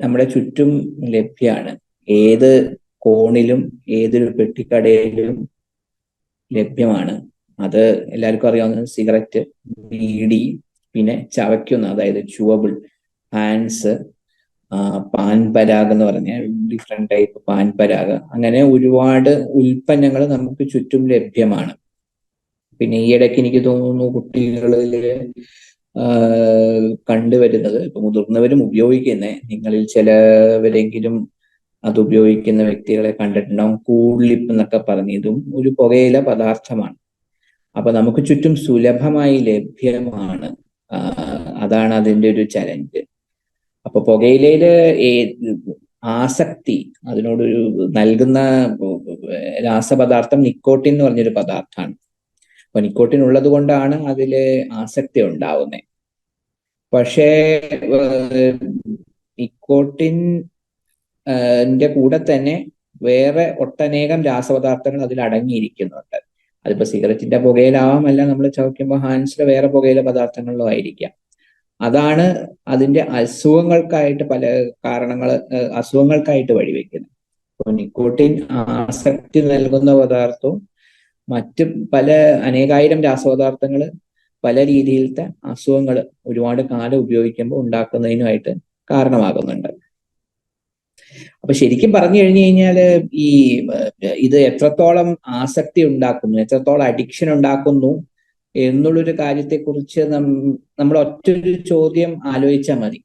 നമ്മുടെ ചുറ്റും ലഭ്യമാണ്. ഏത് കോണിലും ഏതൊരു പെട്ടിക്കടയിലും ലഭ്യമാണ്. അത് എല്ലാവർക്കും അറിയാവുന്ന സിഗരറ്റ്, ബീഡി, പിന്നെ ചവയ്ക്കുന്ന, അതായത് ചുവബിൾ, ഹാൻസ്, പാൻ പരാഗ് എന്ന് പറഞ്ഞ ഡിഫറെന്റ് ടൈപ്പ് പാൻ പരാഗ്, അങ്ങനെ ഒരുപാട് ഉൽപ്പന്നങ്ങൾ നമുക്ക് ചുറ്റും ലഭ്യമാണ്. പിന്നെ ഈ ഇടയ്ക്ക് എനിക്ക് തോന്നുന്നു കുട്ടികളില് കണ്ടുവരുന്നത്, ഇപ്പൊ മുതിർന്നവരും ഉപയോഗിക്കുന്നേ, നിങ്ങളിൽ ചിലവരെങ്കിലും അത് ഉപയോഗിക്കുന്ന വ്യക്തികളെ കണ്ടിട്ടുണ്ടാവും. കൂൾ ലിപ്പ് എന്നൊക്കെ പറഞ്ഞ്, ഇതും ഒരു പുകയില പദാർത്ഥമാണ്. അപ്പൊ നമുക്ക് ചുറ്റും സുലഭമായി ലഭ്യമാണ്. അതാണ് അതിന്റെ ഒരു ചലഞ്ച്. അപ്പൊ പുകയിലയില് ആസക്തി, അതിനോടൊരു നൽകുന്ന രാസപദാർത്ഥം നിക്കോട്ടിൻ എന്ന് പറഞ്ഞൊരു പദാർത്ഥമാണ്. അപ്പൊ നിക്കോട്ടിൻ ഉള്ളത് കൊണ്ടാണ് അതില് ആസക്തി ഉണ്ടാവുന്നത്. പക്ഷേ നിക്കോട്ടിൻ കൂടെ തന്നെ വേറെ ഒട്ടനേകം രാസപദാർത്ഥങ്ങൾ അതിൽ അടങ്ങിയിരിക്കുന്നുണ്ട്. അതിപ്പോ സിഗരറ്റിന്റെ പുകയിലാവാമല്ല, നമ്മൾ ചവയ്ക്കുമ്പോൾ ഹാൻസിലെ വേറെ പുകയില പദാർത്ഥങ്ങളിലും ആയിരിക്കാം. അതാണ് അതിന്റെ അസുഖങ്ങൾക്കായിട്ട്, പല അസുഖങ്ങൾക്കായിട്ട് വഴിവെക്കുന്നത്. അപ്പോൾ നിക്കോട്ടിൻ ആസക്തി നൽകുന്ന പദാർത്ഥവും മറ്റ് പല അനേകായിരം രാസപദാർത്ഥങ്ങൾ പല രീതിയിലത്തെ അസുഖങ്ങൾ ഒരുപാട് കാലം ഉപയോഗിക്കുമ്പോൾ ഉണ്ടാക്കുന്നതിനുമായിട്ട് കാരണമാകുന്നുണ്ട്. അപ്പൊ ശരിക്കും പറഞ്ഞു കഴിഞ്ഞു കഴിഞ്ഞാല് ഈ ഇത് എത്രത്തോളം ആസക്തി ഉണ്ടാക്കുന്നു, എത്രത്തോളം അഡിക്ഷൻ ഉണ്ടാക്കുന്നു എന്നുള്ളൊരു കാര്യത്തെക്കുറിച്ച് നമ്മൾ ഒറ്റൊരു ചോദ്യം ആലോചിച്ചാൽ മതി.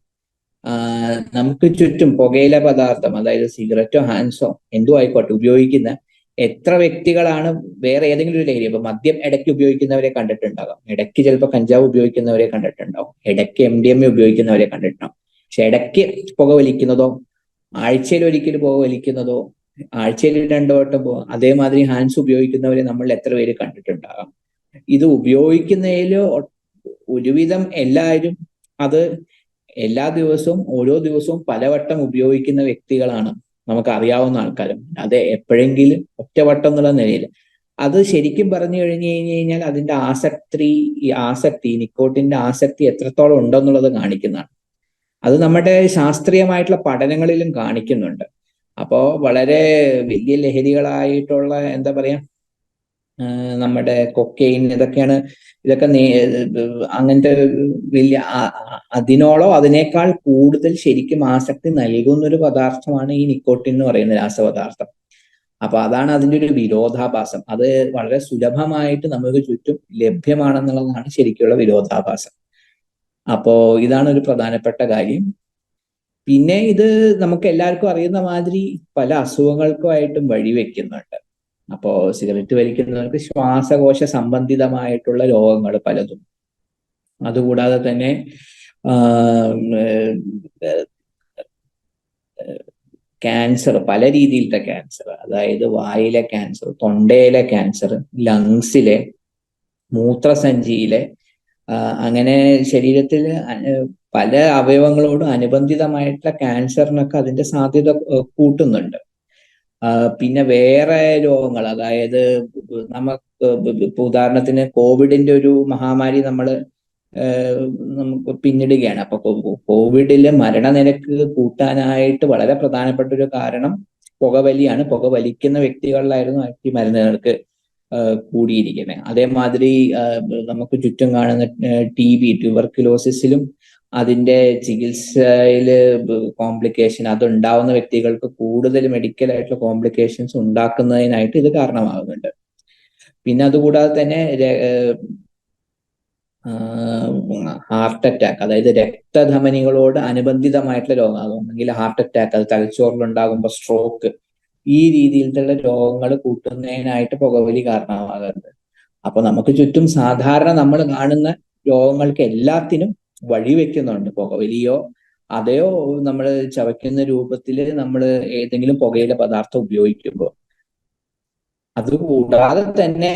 നമുക്ക് ചുറ്റും പുകയില പദാർത്ഥം, അതായത് സിഗരറ്റോ ഹാൻസോ എന്തോ ആയിക്കോട്ടെ ഉപയോഗിക്കുന്ന എത്ര വ്യക്തികളാണ് വേറെ ഏതെങ്കിലും ഒരു ലഹരി, ഇപ്പൊ മദ്യം ഇടയ്ക്ക് ഉപയോഗിക്കുന്നവരെ കണ്ടിട്ടുണ്ടാകാം, ഇടയ്ക്ക് ചിലപ്പോൾ കഞ്ചാവ് ഉപയോഗിക്കുന്നവരെ കണ്ടിട്ടുണ്ടാവും, ഇടയ്ക്ക് MDMA ഉപയോഗിക്കുന്നവരെ കണ്ടിട്ടുണ്ടാവും. പക്ഷെ ഇടയ്ക്ക് പുക വലിക്കുന്നതോ, ആഴ്ചയിൽ ഒരിക്കൽ പുക വലിക്കുന്നതോ, ആഴ്ചയിൽ 2 വട്ടം അതേമാതിരി ഹാൻസ് ഉപയോഗിക്കുന്നവരെ നമ്മൾ എത്ര പേര് കണ്ടിട്ടുണ്ടാകാം. ഇത് ഉപയോഗിക്കുന്നതിൽ ഒരുവിധം എല്ലാവരും അത് എല്ലാ ദിവസവും, ഓരോ ദിവസവും പലവട്ടം ഉപയോഗിക്കുന്ന വ്യക്തികളാണ്, നമുക്ക് അറിയാവുന്ന ആൾക്കാരും. അത് എപ്പോഴെങ്കിലും ഒറ്റവട്ടം എന്നുള്ള നിലയിൽ. അത് ശരിക്കും പറഞ്ഞു കഴിഞ്ഞു കഴിഞ്ഞാൽ അതിന്റെ ആസക്തി നിക്കോട്ടിന്റെ ആസക്തി എത്രത്തോളം ഉണ്ടെന്നുള്ളത് കാണിക്കുന്നതാണ്. അത് നമ്മുടെ ശാസ്ത്രീയമായിട്ടുള്ള പഠനങ്ങളിലും കാണിക്കുന്നുണ്ട്. അപ്പോ വളരെ വലിയ ലഹരികളായിട്ടുള്ള, എന്താ പറയാ, നമ്മുടെ കൊക്കെയിൻ, ഇതൊക്കെ അങ്ങനത്തെ വലിയ അതിനോളോ അതിനേക്കാൾ കൂടുതൽ ശരിക്കും ആസക്തി നൽകുന്ന ഒരു പദാർത്ഥമാണ് ഈ നിക്കോട്ടിൻ എന്ന് പറയുന്ന രാസപദാർത്ഥം. അപ്പൊ അതാണ് അതിന്റെ ഒരു വിരോധാഭാസം. അത് വളരെ സുലഭമായിട്ട് നമുക്ക് ചുറ്റും ലഭ്യമാണെന്നുള്ളതാണ് ശരിക്കുള്ള വിരോധാഭാസം. അപ്പോ ഇതാണ് ഒരു പ്രധാനപ്പെട്ട കാര്യം. പിന്നെ ഇത് നമുക്ക് എല്ലാവർക്കും അറിയുന്ന മാതിരി പല അസുഖങ്ങൾക്കുമായിട്ടും വഴിവെക്കുന്നുണ്ട്. അപ്പോ സിഗരറ്റ് വലിക്കുന്നവർക്ക് ശ്വാസകോശ സംബന്ധിതമായിട്ടുള്ള രോഗങ്ങൾ പലതും, അതുകൂടാതെ തന്നെ ക്യാൻസർ, പല രീതിയിലത്തെ ക്യാൻസർ, അതായത് വായിലെ ക്യാൻസർ, തൊണ്ടയിലെ ക്യാൻസർ, ലങ്സിലെ, മൂത്രസഞ്ചിയിലെ, അങ്ങനെ ശരീരത്തിൽ പല അവയവങ്ങളോടും അനുബന്ധിതമായിട്ടുള്ള ക്യാൻസറിനൊക്കെ അതിന്റെ സാധ്യത കൂട്ടുന്നുണ്ട്. പിന്നെ വേറെ രോഗങ്ങൾ, അതായത് നമുക്ക് ഉദാഹരണത്തിന് കോവിഡിന്റെ ഒരു മഹാമാരി നമുക്ക് പിന്നിടുകയാണ്. അപ്പൊ കോവിഡിലെ മരണനിരക്ക് കൂട്ടാനായിട്ട് വളരെ പ്രധാനപ്പെട്ട ഒരു കാരണം പുകവലിയാണ്. പുകവലിക്കുന്ന വ്യക്തികളിലായിരുന്നു ഈ മരണനിരക്ക് കൂടിയിരിക്കുന്നത്. അതേമാതിരി നമുക്ക് ചുറ്റും കാണുന്ന TB, ട്യൂബർക്കുലോസിസിലും അതിന്റെ ചികിത്സയില് കോംപ്ലിക്കേഷൻ, അതുണ്ടാവുന്ന വ്യക്തികൾക്ക് കൂടുതൽ മെഡിക്കൽ ആയിട്ടുള്ള കോംപ്ലിക്കേഷൻസ് ഉണ്ടാക്കുന്നതിനായിട്ട് ഇത് കാരണമാകുന്നുണ്ട്. പിന്നെ അതുകൂടാതെ തന്നെ ഹാർട്ട് അറ്റാക്ക്, അതായത് രക്തധമനികളോട് അനുബന്ധിതമായിട്ടുള്ള രോഗം, അതൊന്നെങ്കിൽ ഹാർട്ട് അറ്റാക്ക്, അത് തലച്ചോറിലുണ്ടാകുമ്പോൾ സ്ട്രോക്ക്, ഈ രീതിയിലുള്ള രോഗങ്ങൾ കൂട്ടുന്നതിനായിട്ട് പുകവലി കാരണമാകുന്നത്. അപ്പൊ നമുക്ക് ചുറ്റും സാധാരണ നമ്മൾ കാണുന്ന രോഗങ്ങൾക്ക് എല്ലാത്തിനും വഴിവെക്കുന്നുണ്ട് പുകവലിയോ അതെയോ നമ്മൾ ചവയ്ക്കുന്ന രൂപത്തിൽ നമ്മൾ ഏതെങ്കിലും പുകയില പദാർത്ഥം ഉപയോഗിക്കുമ്പോൾ. അതുകൂടാതെ തന്നെ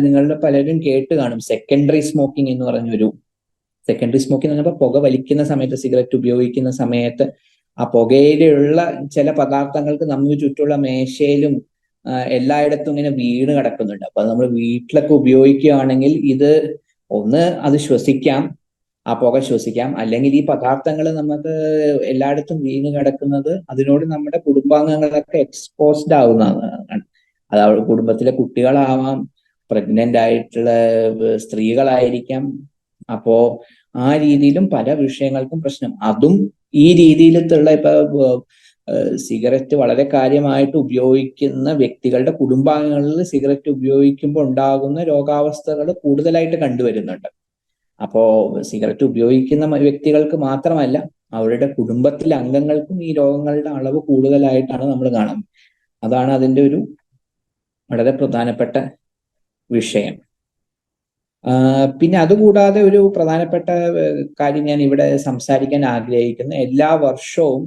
നിങ്ങളുടെ പലരും കേട്ട് കാണും സെക്കൻഡറി സ്മോക്കിംഗ് എന്ന് പറഞ്ഞൊരു. സെക്കൻഡറി സ്മോക്കിംഗ് എന്ന് പറഞ്ഞാൽ പുക വലിക്കുന്ന സമയത്ത്, സിഗരറ്റ് ഉപയോഗിക്കുന്ന സമയത്ത് ആ പുകയിലുള്ള ചില പദാർത്ഥങ്ങൾക്ക് നമുക്ക് ചുറ്റുമുള്ള മേശയിലും എല്ലായിടത്തും ഇങ്ങനെ വീണ് കിടക്കുന്നുണ്ട്. അപ്പൊ നമ്മൾ വീട്ടിലൊക്കെ ഉപയോഗിക്കുകയാണെങ്കിൽ അത് ശ്വസിക്കാം, ആ പുക ശ്വസിക്കാം. അല്ലെങ്കിൽ ഈ പദാർത്ഥങ്ങൾ നമുക്ക് എല്ലായിടത്തും വീണ് കിടക്കുന്നത് അതിനോട് നമ്മുടെ കുടുംബാംഗങ്ങളൊക്കെ എക്സ്പോസ്ഡ് ആവുന്നതാണ്. അത് കുടുംബത്തിലെ കുട്ടികളാവാം, പ്രഗ്നന്റ് ആയിട്ടുള്ള സ്ത്രീകളായിരിക്കാം. അപ്പോ ആ രീതിയിലും പല വിഷയങ്ങൾക്കും പ്രശ്നം. അതും ഈ രീതിയിലത്തുള്ള ഇപ്പൊ സിഗരറ്റ് വളരെ കാര്യമായിട്ട് ഉപയോഗിക്കുന്ന വ്യക്തികളുടെ കുടുംബാംഗങ്ങളിൽ സിഗരറ്റ് ഉപയോഗിക്കുമ്പോൾ ഉണ്ടാകുന്ന രോഗാവസ്ഥകൾ കൂടുതലായിട്ട് കണ്ടുവരുന്നുണ്ട്. അപ്പോ സിഗരറ്റ് ഉപയോഗിക്കുന്ന വ്യക്തികൾക്ക് മാത്രമല്ല, അവരുടെ കുടുംബത്തിലെ അംഗങ്ങൾക്കും ഈ രോഗങ്ങളുടെ അളവ് കൂടുതലായിട്ടാണ് നമ്മൾ കാണുന്നത്. അതാണ് അതിൻ്റെ ഒരു വളരെ പ്രധാനപ്പെട്ട വിഷയം. പിന്നെ അതുകൂടാതെ ഒരു പ്രധാനപ്പെട്ട കാര്യം ഞാൻ ഇവിടെ സംസാരിക്കാൻ ആഗ്രഹിക്കുന്ന, എല്ലാ വർഷവും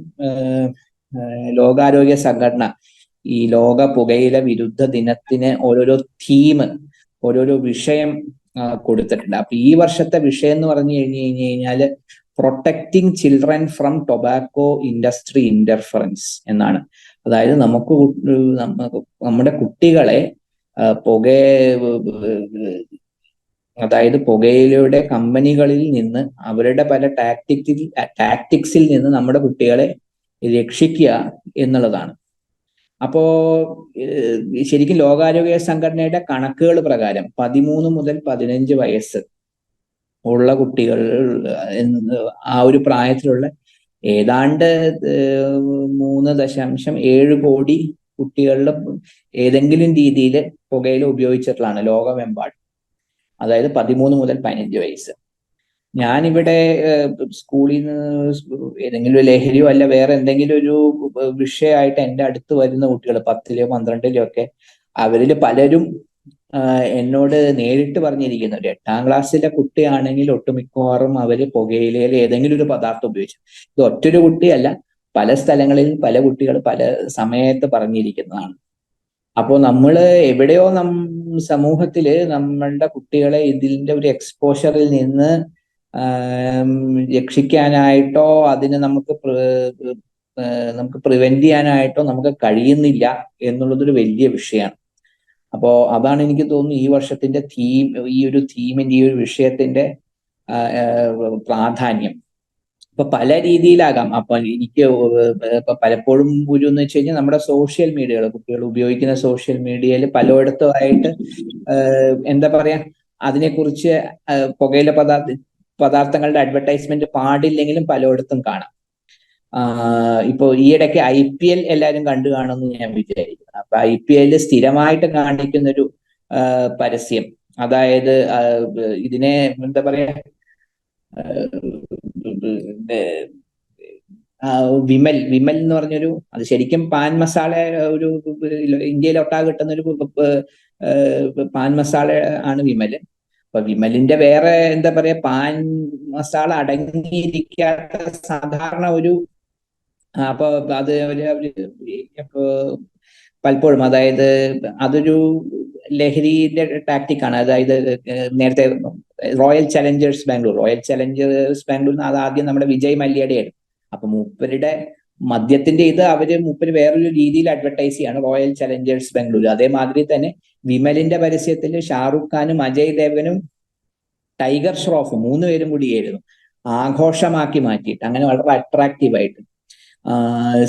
ലോകാരോഗ്യ സംഘടന ഈ ലോക പുകയില വിരുദ്ധ ദിനത്തിന് ഓരോരോ തീം, ഓരോരോ വിഷയം കൊടുത്തിട്ടുണ്ട്. അപ്പൊ ഈ വർഷത്തെ വിഷയം എന്ന് പറഞ്ഞു കഴിഞ്ഞാല് protecting children from tobacco industry interference എന്നാണ്. അതായത് നമ്മുടെ കുട്ടികളെ പുക അതായത് പുകയിലയുടെ കമ്പനികളിൽ നിന്ന്, അവരുടെ പല ടാക്ടിക്സിൽ നിന്ന് നമ്മുടെ കുട്ടികളെ രക്ഷിക്കുക എന്നുള്ളതാണ്. അപ്പോ ശരിക്കും ലോകാരോഗ്യ സംഘടനയുടെ കണക്കുകൾ പ്രകാരം 13 മുതൽ 15 വയസ്സ് ഉള്ള കുട്ടികൾ, ആ ഒരു പ്രായത്തിലുള്ള ഏതാണ്ട് 3.7 കോടി കുട്ടികളിൽ ഏതെങ്കിലും രീതിയിൽ പുകയില ഉപയോഗിച്ചിട്ടുള്ളതാണ് ലോകമെമ്പാടും. അതായത് 13 മുതൽ 15 വയസ്സ്. ഞാനിവിടെ സ്കൂളിൽ നിന്ന് ഏതെങ്കിലും ഒരു ലഹരിയോ അല്ല വേറെ എന്തെങ്കിലും ഒരു വിഷയമായിട്ട് എൻ്റെ അടുത്ത് വരുന്ന കുട്ടികൾ 10-ലോ 12-ലോ ഒക്കെ, അവരിൽ പലരും എന്നോട് നേരിട്ട് പറഞ്ഞിരിക്കുന്നു. ഒരു 8ാം ക്ലാസ്സിലെ കുട്ടിയാണെങ്കിൽ ഒട്ടുമിക്കവാറും അവര് പുകയിലയിൽ ഏതെങ്കിലും ഒരു പദാർത്ഥം ഉപയോഗിച്ചു. ഇത് ഒറ്റൊരു കുട്ടിയല്ല, പല സ്ഥലങ്ങളിൽ പല കുട്ടികൾ പല സമയത്ത് പറഞ്ഞിരിക്കുന്നതാണ്. അപ്പോൾ നമ്മൾ എവിടെയോ സമൂഹത്തില് നമ്മളുടെ കുട്ടികളെ ഇതിന്റെ ഒരു എക്സ്പോഷറിൽ നിന്ന് രക്ഷിക്കാനായിട്ടോ അതിന് നമുക്ക് പ്രിവെന്റ് ചെയ്യാനായിട്ടോ നമുക്ക് കഴിയുന്നില്ല എന്നുള്ളതൊരു വലിയ വിഷയമാണ്. അപ്പോ അതാണ് എനിക്ക് തോന്നുന്നു ഈ വർഷത്തിന്റെ തീം, ഈ ഒരു തീമിന്റെ, ഈ ഒരു വിഷയത്തിന്റെ പ്രാധാന്യം. ഇപ്പൊ പല രീതിയിലാകാം. അപ്പൊ എനിക്ക് ഇപ്പൊ പലപ്പോഴും ഒരു എന്ന് വെച്ച് കഴിഞ്ഞാൽ നമ്മുടെ സോഷ്യൽ മീഡിയകൾ, കുട്ടികൾ ഉപയോഗിക്കുന്ന സോഷ്യൽ മീഡിയയിൽ പലയിടത്തുമായിട്ട് എന്താ പറയാ, അതിനെക്കുറിച്ച് പുകയില പദാർത്ഥങ്ങളുടെ അഡ്വർടൈസ്മെന്റ് പാടില്ലെങ്കിലും പലയിടത്തും കാണാം. ഇപ്പൊ ഈയിടയ്ക്ക് IPL എല്ലാവരും കണ്ടു കാണുമെന്ന് ഞാൻ വിചാരിക്കുന്നു. അപ്പൊ IPL സ്ഥിരമായിട്ട് കാണിക്കുന്നൊരു പരസ്യം, അതായത് ഇതിനെ എന്താ പറയാ, വിമൽ എന്ന് പറഞ്ഞൊരു, അത് ശരിക്കും പാൻ മസാല, ഒരു ഇന്ത്യയിലൊട്ടാകെ കിട്ടുന്ന ഒരു പാൻ മസാല ആണ് വിമല്. അപ്പൊ വിമലിന്റെ വേറെ എന്താ പറയാ, പാൻ മസാല അടങ്ങിയിരിക്കാത്ത സാധാരണ ഒരു, അപ്പൊ അത് പലപ്പോഴും, അതായത് അതൊരു ലഹരിയുടെ ടാക്ടിക്കാണ്. അതായത് നേരത്തെ റോയൽ ചലഞ്ചേഴ്സ് ബാംഗ്ലൂർ അത് ആദ്യം നമ്മുടെ വിജയ് മല്യയുടെ ആയിരുന്നു. അപ്പൊ മൂപ്പരുടെ മദ്യത്തിന്റെ മൂപ്പര് വേറൊരു രീതിയിൽ അഡ്വർടൈസ് ചെയ്യാണ്, റോയൽ ചലഞ്ചേഴ്സ് ബാംഗ്ലൂർ. അതേമാതിരി തന്നെ വിമലിന്റെ പരസ്യത്തിൽ ഷാറുഖ് ഖാനും അജയ് ദേവനും ടൈഗർ ഷ്രോഫും 3 പേരും കൂടിയായിരുന്നു ആഘോഷമാക്കി മാറ്റിയിട്ട്, അങ്ങനെ വളരെ അട്രാക്റ്റീവായിട്ട്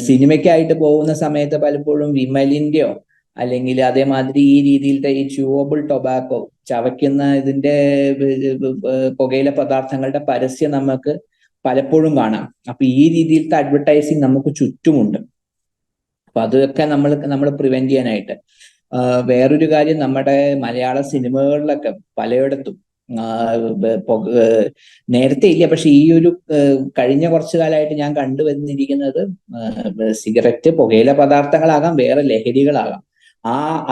സിനിമയ്ക്കായിട്ട് പോകുന്ന സമയത്ത് പലപ്പോഴും വിമലിന്റെയോ അല്ലെങ്കിൽ അതേമാതിരി ഈ രീതിയിലത്തെ ഈ ച്യൂവബിൾ ടൊബാക്കോ, ചവയ്ക്കുന്ന ഇതിന്റെ പുകയില പദാർത്ഥങ്ങളുടെ പരസ്യം നമുക്ക് പലപ്പോഴും കാണാം. അപ്പൊ ഈ രീതിയിലത്തെ അഡ്വർടൈസിങ് നമുക്ക് ചുറ്റുമുണ്ട്. അപ്പൊ അതൊക്കെ നമ്മൾ പ്രിവെന്റ് ചെയ്യാനായിട്ട്. വേറൊരു കാര്യം, നമ്മുടെ മലയാള സിനിമകളിലൊക്കെ പലയിടത്തും നേരത്തെ ഇല്ല, പക്ഷെ ഈ ഒരു കഴിഞ്ഞ കുറച്ചു കാലമായിട്ട് ഞാൻ കണ്ടുവന്നിരിക്കുന്നത് സിഗരറ്റ്, പുകയില പദാർത്ഥങ്ങളാകാം, വേറെ ലഹരികളാകാം,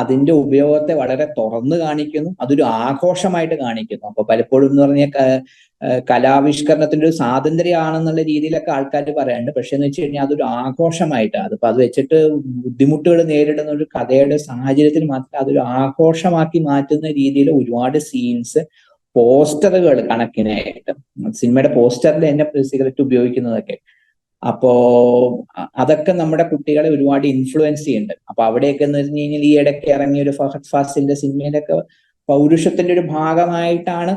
അതിന്റെ ഉപയോഗത്തെ വളരെ തുറന്നു കാണിക്കുന്നു, അതൊരു ആഘോഷമായിട്ട് കാണിക്കുന്നു. അപ്പൊ പലപ്പോഴും എന്ന് പറഞ്ഞാൽ കലാവിഷ്കരണത്തിന്റെ ഒരു സ്വാതന്ത്ര്യമാണെന്നുള്ള രീതിയിലൊക്കെ ആൾക്കാർ പറയാറുണ്ട്. പക്ഷെ എന്ന് വെച്ച് കഴിഞ്ഞാൽ അതൊരു ആഘോഷമായിട്ട്, അത് വെച്ചിട്ട് ബുദ്ധിമുട്ടുകൾ നേരിടുന്ന ഒരു കഥയുടെ സാഹചര്യത്തിൽ മാത്രം അതൊരു ആഘോഷമാക്കി മാറ്റുന്ന രീതിയിൽ ഒരുപാട് സീൻസ്, പോസ്റ്ററുകൾ കണക്കിനായിട്ട്, സിനിമയുടെ പോസ്റ്ററിൽ തന്നെ സിഗരറ്റ് ഉപയോഗിക്കുന്നതൊക്കെ. അപ്പോ അതൊക്കെ നമ്മുടെ കുട്ടികളെ ഒരുപാട് ഇൻഫ്ലുവൻസ് ചെയ്യുന്നുണ്ട്. അപ്പൊ അവിടെയൊക്കെ എന്ന് പറഞ്ഞു കഴിഞ്ഞാൽ ഈ ഇടയ്ക്ക് ഇറങ്ങിയ ഒരു ഫഹദ് ഫാസിലിന്റെ സിനിമയിലൊക്കെ പൗരുഷത്തിന്റെ ഒരു ഭാഗമായിട്ടാണ്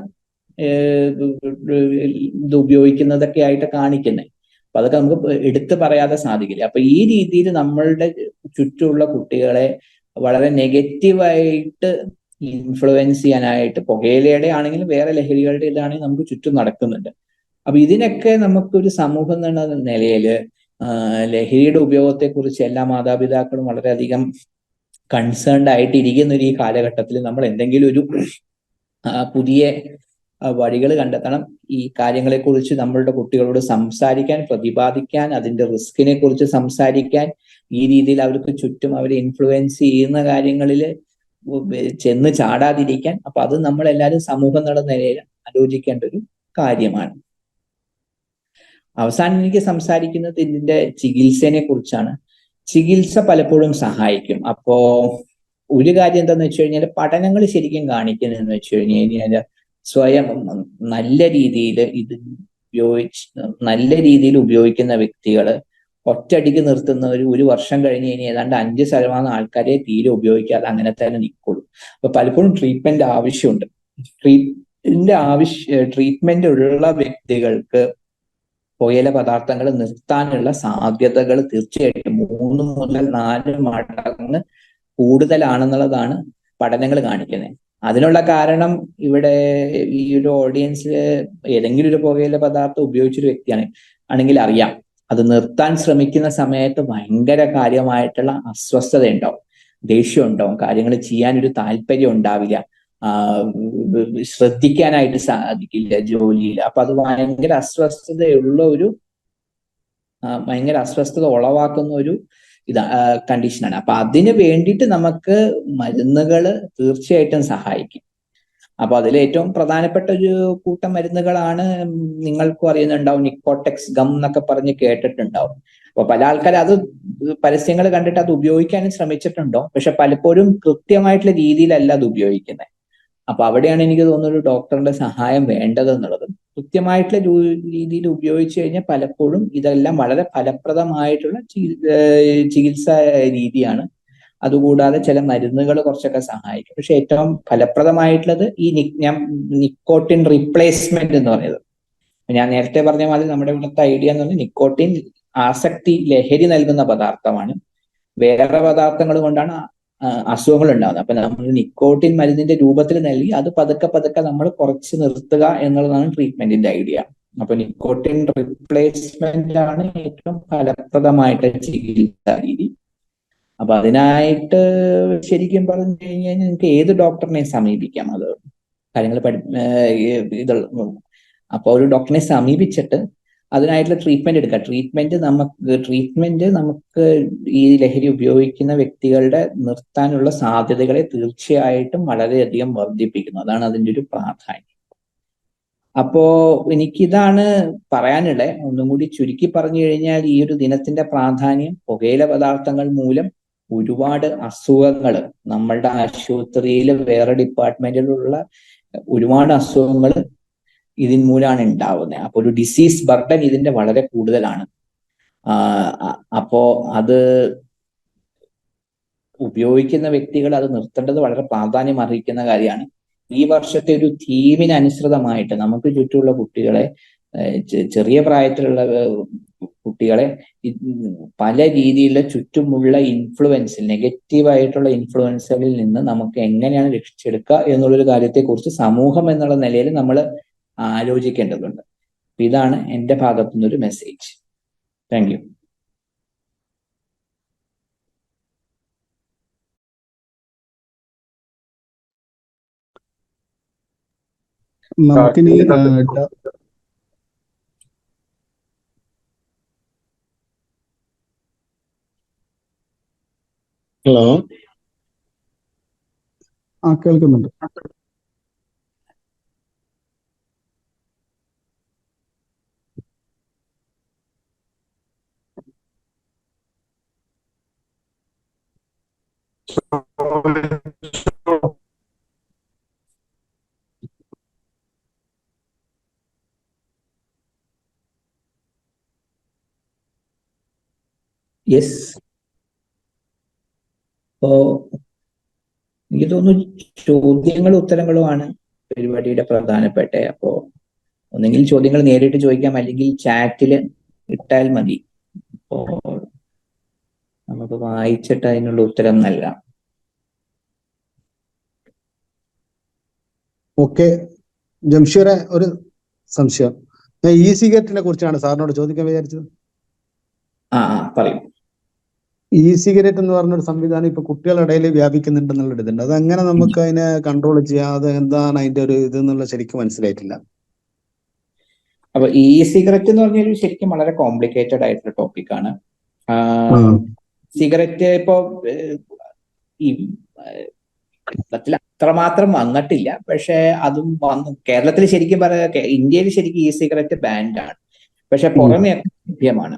ഇത് ഉപയോഗിക്കുന്നതൊക്കെ ആയിട്ട് കാണിക്കുന്നത്. അപ്പൊ അതൊക്കെ നമുക്ക് എടുത്തു പറയാതെ സാധിക്കില്ല. അപ്പൊ ഈ രീതിയിൽ നമ്മളുടെ ചുറ്റുമുള്ള കുട്ടികളെ വളരെ നെഗറ്റീവായിട്ട് ഇൻഫ്ലുവൻസ് ചെയ്യാനായിട്ട് പുകയിലയുടെ ആണെങ്കിലും വേറെ ലഹരികളുടെ ഇതാണെങ്കിൽ നമുക്ക് ചുറ്റും നടക്കുന്നുണ്ട്. അപ്പൊ ഇതിനൊക്കെ നമുക്കൊരു സമൂഹം എന്ന നിലയിൽ ലഹരിയുടെ ഉപയോഗത്തെക്കുറിച്ച് എല്ലാ മാതാപിതാക്കളും വളരെയധികം കൺസേൺഡ് ആയിട്ട് ഇരിക്കുന്ന ഒരു ഈ കാലഘട്ടത്തിൽ നമ്മൾ എന്തെങ്കിലും ഒരു പുതിയ വഴികൾ കണ്ടെത്തണം. ഈ കാര്യങ്ങളെക്കുറിച്ച് നമ്മളുടെ കുട്ടികളോട് സംസാരിക്കാൻ, പ്രതിപാദിക്കാൻ, അതിന്റെ റിസ്കിനെ കുറിച്ച് സംസാരിക്കാൻ, ഈ രീതിയിൽ അവർക്ക് ചുറ്റും അവരെ ഇൻഫ്ലുവൻസ് ചെയ്യുന്ന കാര്യങ്ങളിൽ ചെന്ന് ചാടാതിരിക്കാൻ. അപ്പൊ അത് നമ്മളെല്ലാവരും സമൂഹം എന്നുള്ള നിലയിൽ ആലോചിക്കേണ്ട ഒരു കാര്യമാണ്. അവസാനം എനിക്ക് സംസാരിക്കുന്നത് ഇതിന്റെ ചികിത്സയെ കുറിച്ചാണ്. ചികിത്സ പലപ്പോഴും സഹായിക്കും. അപ്പോ ഒരു കാര്യം എന്താന്ന് വെച്ച് കഴിഞ്ഞാൽ പഠനങ്ങൾ ശരിക്കും കാണിക്കുന്നതെന്ന് വെച്ച് കഴിഞ്ഞാൽ സ്വയം നല്ല രീതിയിൽ നല്ല രീതിയിൽ ഉപയോഗിക്കുന്ന വ്യക്തികൾ ഒറ്റയടിക്ക് നിർത്തുന്നവർ 1 വർഷം കഴിഞ്ഞ് കഴിഞ്ഞാൽ ഏതാണ്ട് 5% ആൾക്കാരെ തീരെ ഉപയോഗിക്കാതെ അങ്ങനെ തന്നെ നിൽക്കുള്ളൂ. അപ്പൊ പലപ്പോഴും ട്രീറ്റ്മെന്റ് ആവശ്യമുണ്ട്. ട്രീറ്റ്മെന്റ് ഉള്ള വ്യക്തികൾക്ക് പുകയില പദാർത്ഥങ്ങൾ നിർത്താനുള്ള സാധ്യതകൾ തീർച്ചയായിട്ടും 3 മുതൽ 4 മടങ്ങ് കൂടുതലാണെന്നുള്ളതാണ് പഠനങ്ങൾ കാണിക്കുന്നത്. അതിനുള്ള കാരണം ഇവിടെ ഈ ഒരു ഓഡിയൻസിൽ ഏതെങ്കിലും ഒരു പുകയില പദാർത്ഥം ഉപയോഗിച്ചൊരു വ്യക്തിയാണ് ആണെങ്കിൽ അറിയാം, അത് നിർത്താൻ ശ്രമിക്കുന്ന സമയത്ത് ഭയങ്കര കാര്യമായിട്ടുള്ള അസ്വസ്ഥത ഉണ്ടാവും, ദേഷ്യം ഉണ്ടാവും, കാര്യങ്ങൾ ചെയ്യാനൊരു താല്പര്യം ഉണ്ടാവില്ല, ശ്രദ്ധിക്കാനായിട്ട് സാധിക്കില്ല ജോലിയിൽ. അപ്പൊ അത് ഭയങ്കര അസ്വസ്ഥത ഉളവാക്കുന്ന ഒരു കണ്ടീഷനാണ്. അപ്പൊ അതിന് വേണ്ടിയിട്ട് നമുക്ക് മരുന്നുകൾ തീർച്ചയായിട്ടും സഹായിക്കും. അപ്പൊ അതിൽ ഏറ്റവും പ്രധാനപ്പെട്ട ഒരു കൂട്ടം മരുന്നുകളാണ്, നിങ്ങൾക്കും അറിയുന്നുണ്ടാവും, നിക്കോടെക്സ് ഗം എന്നൊക്കെ പറഞ്ഞ് കേട്ടിട്ടുണ്ടാവും. അപ്പൊ പല ആൾക്കാരും അത് പരസ്യങ്ങൾ കണ്ടിട്ട് അത് ഉപയോഗിക്കാനും ശ്രമിച്ചിട്ടുണ്ടോ, പക്ഷെ പലപ്പോഴും കൃത്യമായിട്ടുള്ള രീതിയിലല്ല അത് ഉപയോഗിക്കുന്നത്. അപ്പൊ അവിടെയാണ് എനിക്ക് തോന്നുന്നത് ഒരു ഡോക്ടറിന്റെ സഹായം വേണ്ടത് എന്നുള്ളത്. കൃത്യമായിട്ടുള്ള രീതിയിൽ ഉപയോഗിച്ചു കഴിഞ്ഞാൽ പലപ്പോഴും ഇതെല്ലാം വളരെ ഫലപ്രദമായിട്ടുള്ള ചികിത്സാ രീതിയാണ്. അതുകൂടാതെ ചില മരുന്നുകൾ കുറച്ചൊക്കെ സഹായിക്കും. പക്ഷെ ഏറ്റവും ഫലപ്രദമായിട്ടുള്ളത് ഈ നിക്കോട്ടിൻ റീപ്ലേസ്മെന്റ് എന്ന് പറയുന്നത്. ഞാൻ നേരത്തെ പറഞ്ഞ മാതിരി നമ്മുടെ ഇവിടുത്തെ ഐഡിയ എന്ന് പറഞ്ഞാൽ നിക്കോട്ടിൻ ആസക്തി, ലഹരി നൽകുന്ന പദാർത്ഥമാണ്. വേറെ പദാർത്ഥങ്ങൾ കൊണ്ടാണ് അസുഖങ്ങൾ ഉണ്ടാകുന്നത്. അപ്പൊ നമ്മൾ നിക്കോട്ടിൻ മരുന്നിന്റെ രൂപത്തിൽ നൽകി അത് പതുക്കെ പതുക്കെ നമ്മൾ കുറച്ച് നിർത്തുക എന്നുള്ളതാണ് ട്രീറ്റ്മെന്റിന്റെ ഐഡിയ. അപ്പൊ നിക്കോട്ടിൻ റീപ്ലേസ്മെന്റ് ആണ് ഏറ്റവും ഫലപ്രദമായിട്ട് ചികിത്സാ രീതി. അപ്പൊ അതിനായിട്ട് ശരിക്കും പറഞ്ഞു കഴിഞ്ഞാൽ നിങ്ങൾക്ക് ഏത് ഡോക്ടറിനെ സമീപിക്കാം, അത് കാര്യങ്ങൾ അപ്പൊ ഒരു ഡോക്ടറിനെ സമീപിച്ചിട്ട് അതിനായിട്ടുള്ള ട്രീറ്റ്മെന്റ് എടുക്കുക. ട്രീറ്റ്മെന്റ് നമുക്ക് ഈ ലഹരി ഉപയോഗിക്കുന്ന വ്യക്തികളുടെ നിർത്താനുള്ള സാധ്യതകളെ തീർച്ചയായിട്ടും വളരെയധികം വർദ്ധിപ്പിക്കുന്നു. അതാണ് അതിൻ്റെ ഒരു പ്രാധാന്യം. അപ്പോ എനിക്കിതാണ് പറയാനുള്ളത്. ഒന്നും കൂടി ചുരുക്കി പറഞ്ഞു കഴിഞ്ഞാൽ ഈ ഒരു ദിനത്തിന്റെ പ്രാധാന്യം, പുകയില പദാർത്ഥങ്ങൾ മൂലം ഒരുപാട് അസുഖങ്ങൾ നമ്മളുടെ ആശുപത്രിയിൽ വേറെ ഡിപ്പാർട്ട്മെന്റിലുള്ള ഒരുപാട് അസുഖങ്ങൾ ഇതിൻ മൂലമാണ് ഉണ്ടാവുന്നത്. അപ്പൊ ഒരു ഡിസീസ് ബർഡൻ ഇതിന്റെ വളരെ കൂടുതലാണ്. അപ്പോ അത് ഉപയോഗിക്കുന്ന വ്യക്തികൾ അത് നിർത്തേണ്ടത് വളരെ പ്രാധാന്യം അർഹിക്കുന്ന കാര്യമാണ്. ഈ വർഷത്തെ ഒരു തീമിന് അനുസൃതമായിട്ട് നമുക്ക് ചുറ്റുമുള്ള കുട്ടികളെ, ചെറിയ പ്രായത്തിലുള്ള കുട്ടികളെ പല രീതിയിലുള്ള ചുറ്റുമുള്ള ഇൻഫ്ലുവൻസിൽ, നെഗറ്റീവായിട്ടുള്ള ഇൻഫ്ലുവൻസുകളിൽ നിന്ന് നമുക്ക് എങ്ങനെയാണ് രക്ഷിച്ചെടുക്കുക എന്നുള്ളൊരു കാര്യത്തെക്കുറിച്ച് സമൂഹം എന്നുള്ള നിലയിൽ നമ്മൾ ആലോചിക്കേണ്ടതുണ്ട്. ഇതാണ് എൻ്റെ ഭാഗത്തു നിന്നൊരു മെസ്സേജ്. Thank you. നമുക്കിനി ഹലോ, കേൾക്കുന്നുണ്ട്. യെസ്. അപ്പോ എനിക്ക് തോന്നുന്നു ചോദ്യങ്ങളും ഉത്തരങ്ങളുമാണ് പരിപാടിയുടെ പ്രധാനപ്പെട്ട. അപ്പോ ഒന്നെങ്കിൽ ചോദ്യങ്ങൾ നേരിട്ട് ചോദിക്കാം, അല്ലെങ്കിൽ ചാറ്റിൽ ഇട്ടാൽ മതി. അപ്പോ നമുക്ക് വായിച്ചിട്ട് അതിനുള്ള ഉത്തരം നൽകാം. ഓക്കെ, ജംഷീറെ ഒരു സംശയം. ഞാൻ ഇ സിഗരറ്റിനെ കുറിച്ചാണ് സാറിനോട് ചോദിക്കാൻ വിചാരിച്ചത്. പറയും. ഇ സിഗരറ്റ് എന്ന് പറഞ്ഞൊരു സംവിധാനം ഇപ്പൊ കുട്ടികളുടെ ഇടയിൽ വ്യാപിക്കുന്നുണ്ടെന്നുള്ള ഇതുണ്ട്. അത് എങ്ങനെ നമുക്ക് അതിനെ കൺട്രോൾ ചെയ്യാം? അത് എന്താണ് അതിന്റെ ഒരു ഇത് എന്നുള്ള ശരിക്കും മനസ്സിലായിട്ടില്ല. അപ്പൊ ഇ സിഗരറ്റ് എന്ന് പറഞ്ഞാൽ ശരിക്കും വളരെ കോംപ്ലിക്കേറ്റഡ് ആയിട്ടുള്ള ടോപ്പിക്കാണ്. സിഗരറ്റ് ഇപ്പോ ഈ കേരളത്തിൽ അത്രമാത്രം വന്നിട്ടില്ല, പക്ഷെ അതും വന്നു. കേരളത്തിൽ ശരിക്കും പറയാ, ഇന്ത്യയിൽ ശരിക്കും ഇ സിഗരറ്റ് ബാൻഡാണ്, പക്ഷെ പുറമെ ലഭ്യമാണ്.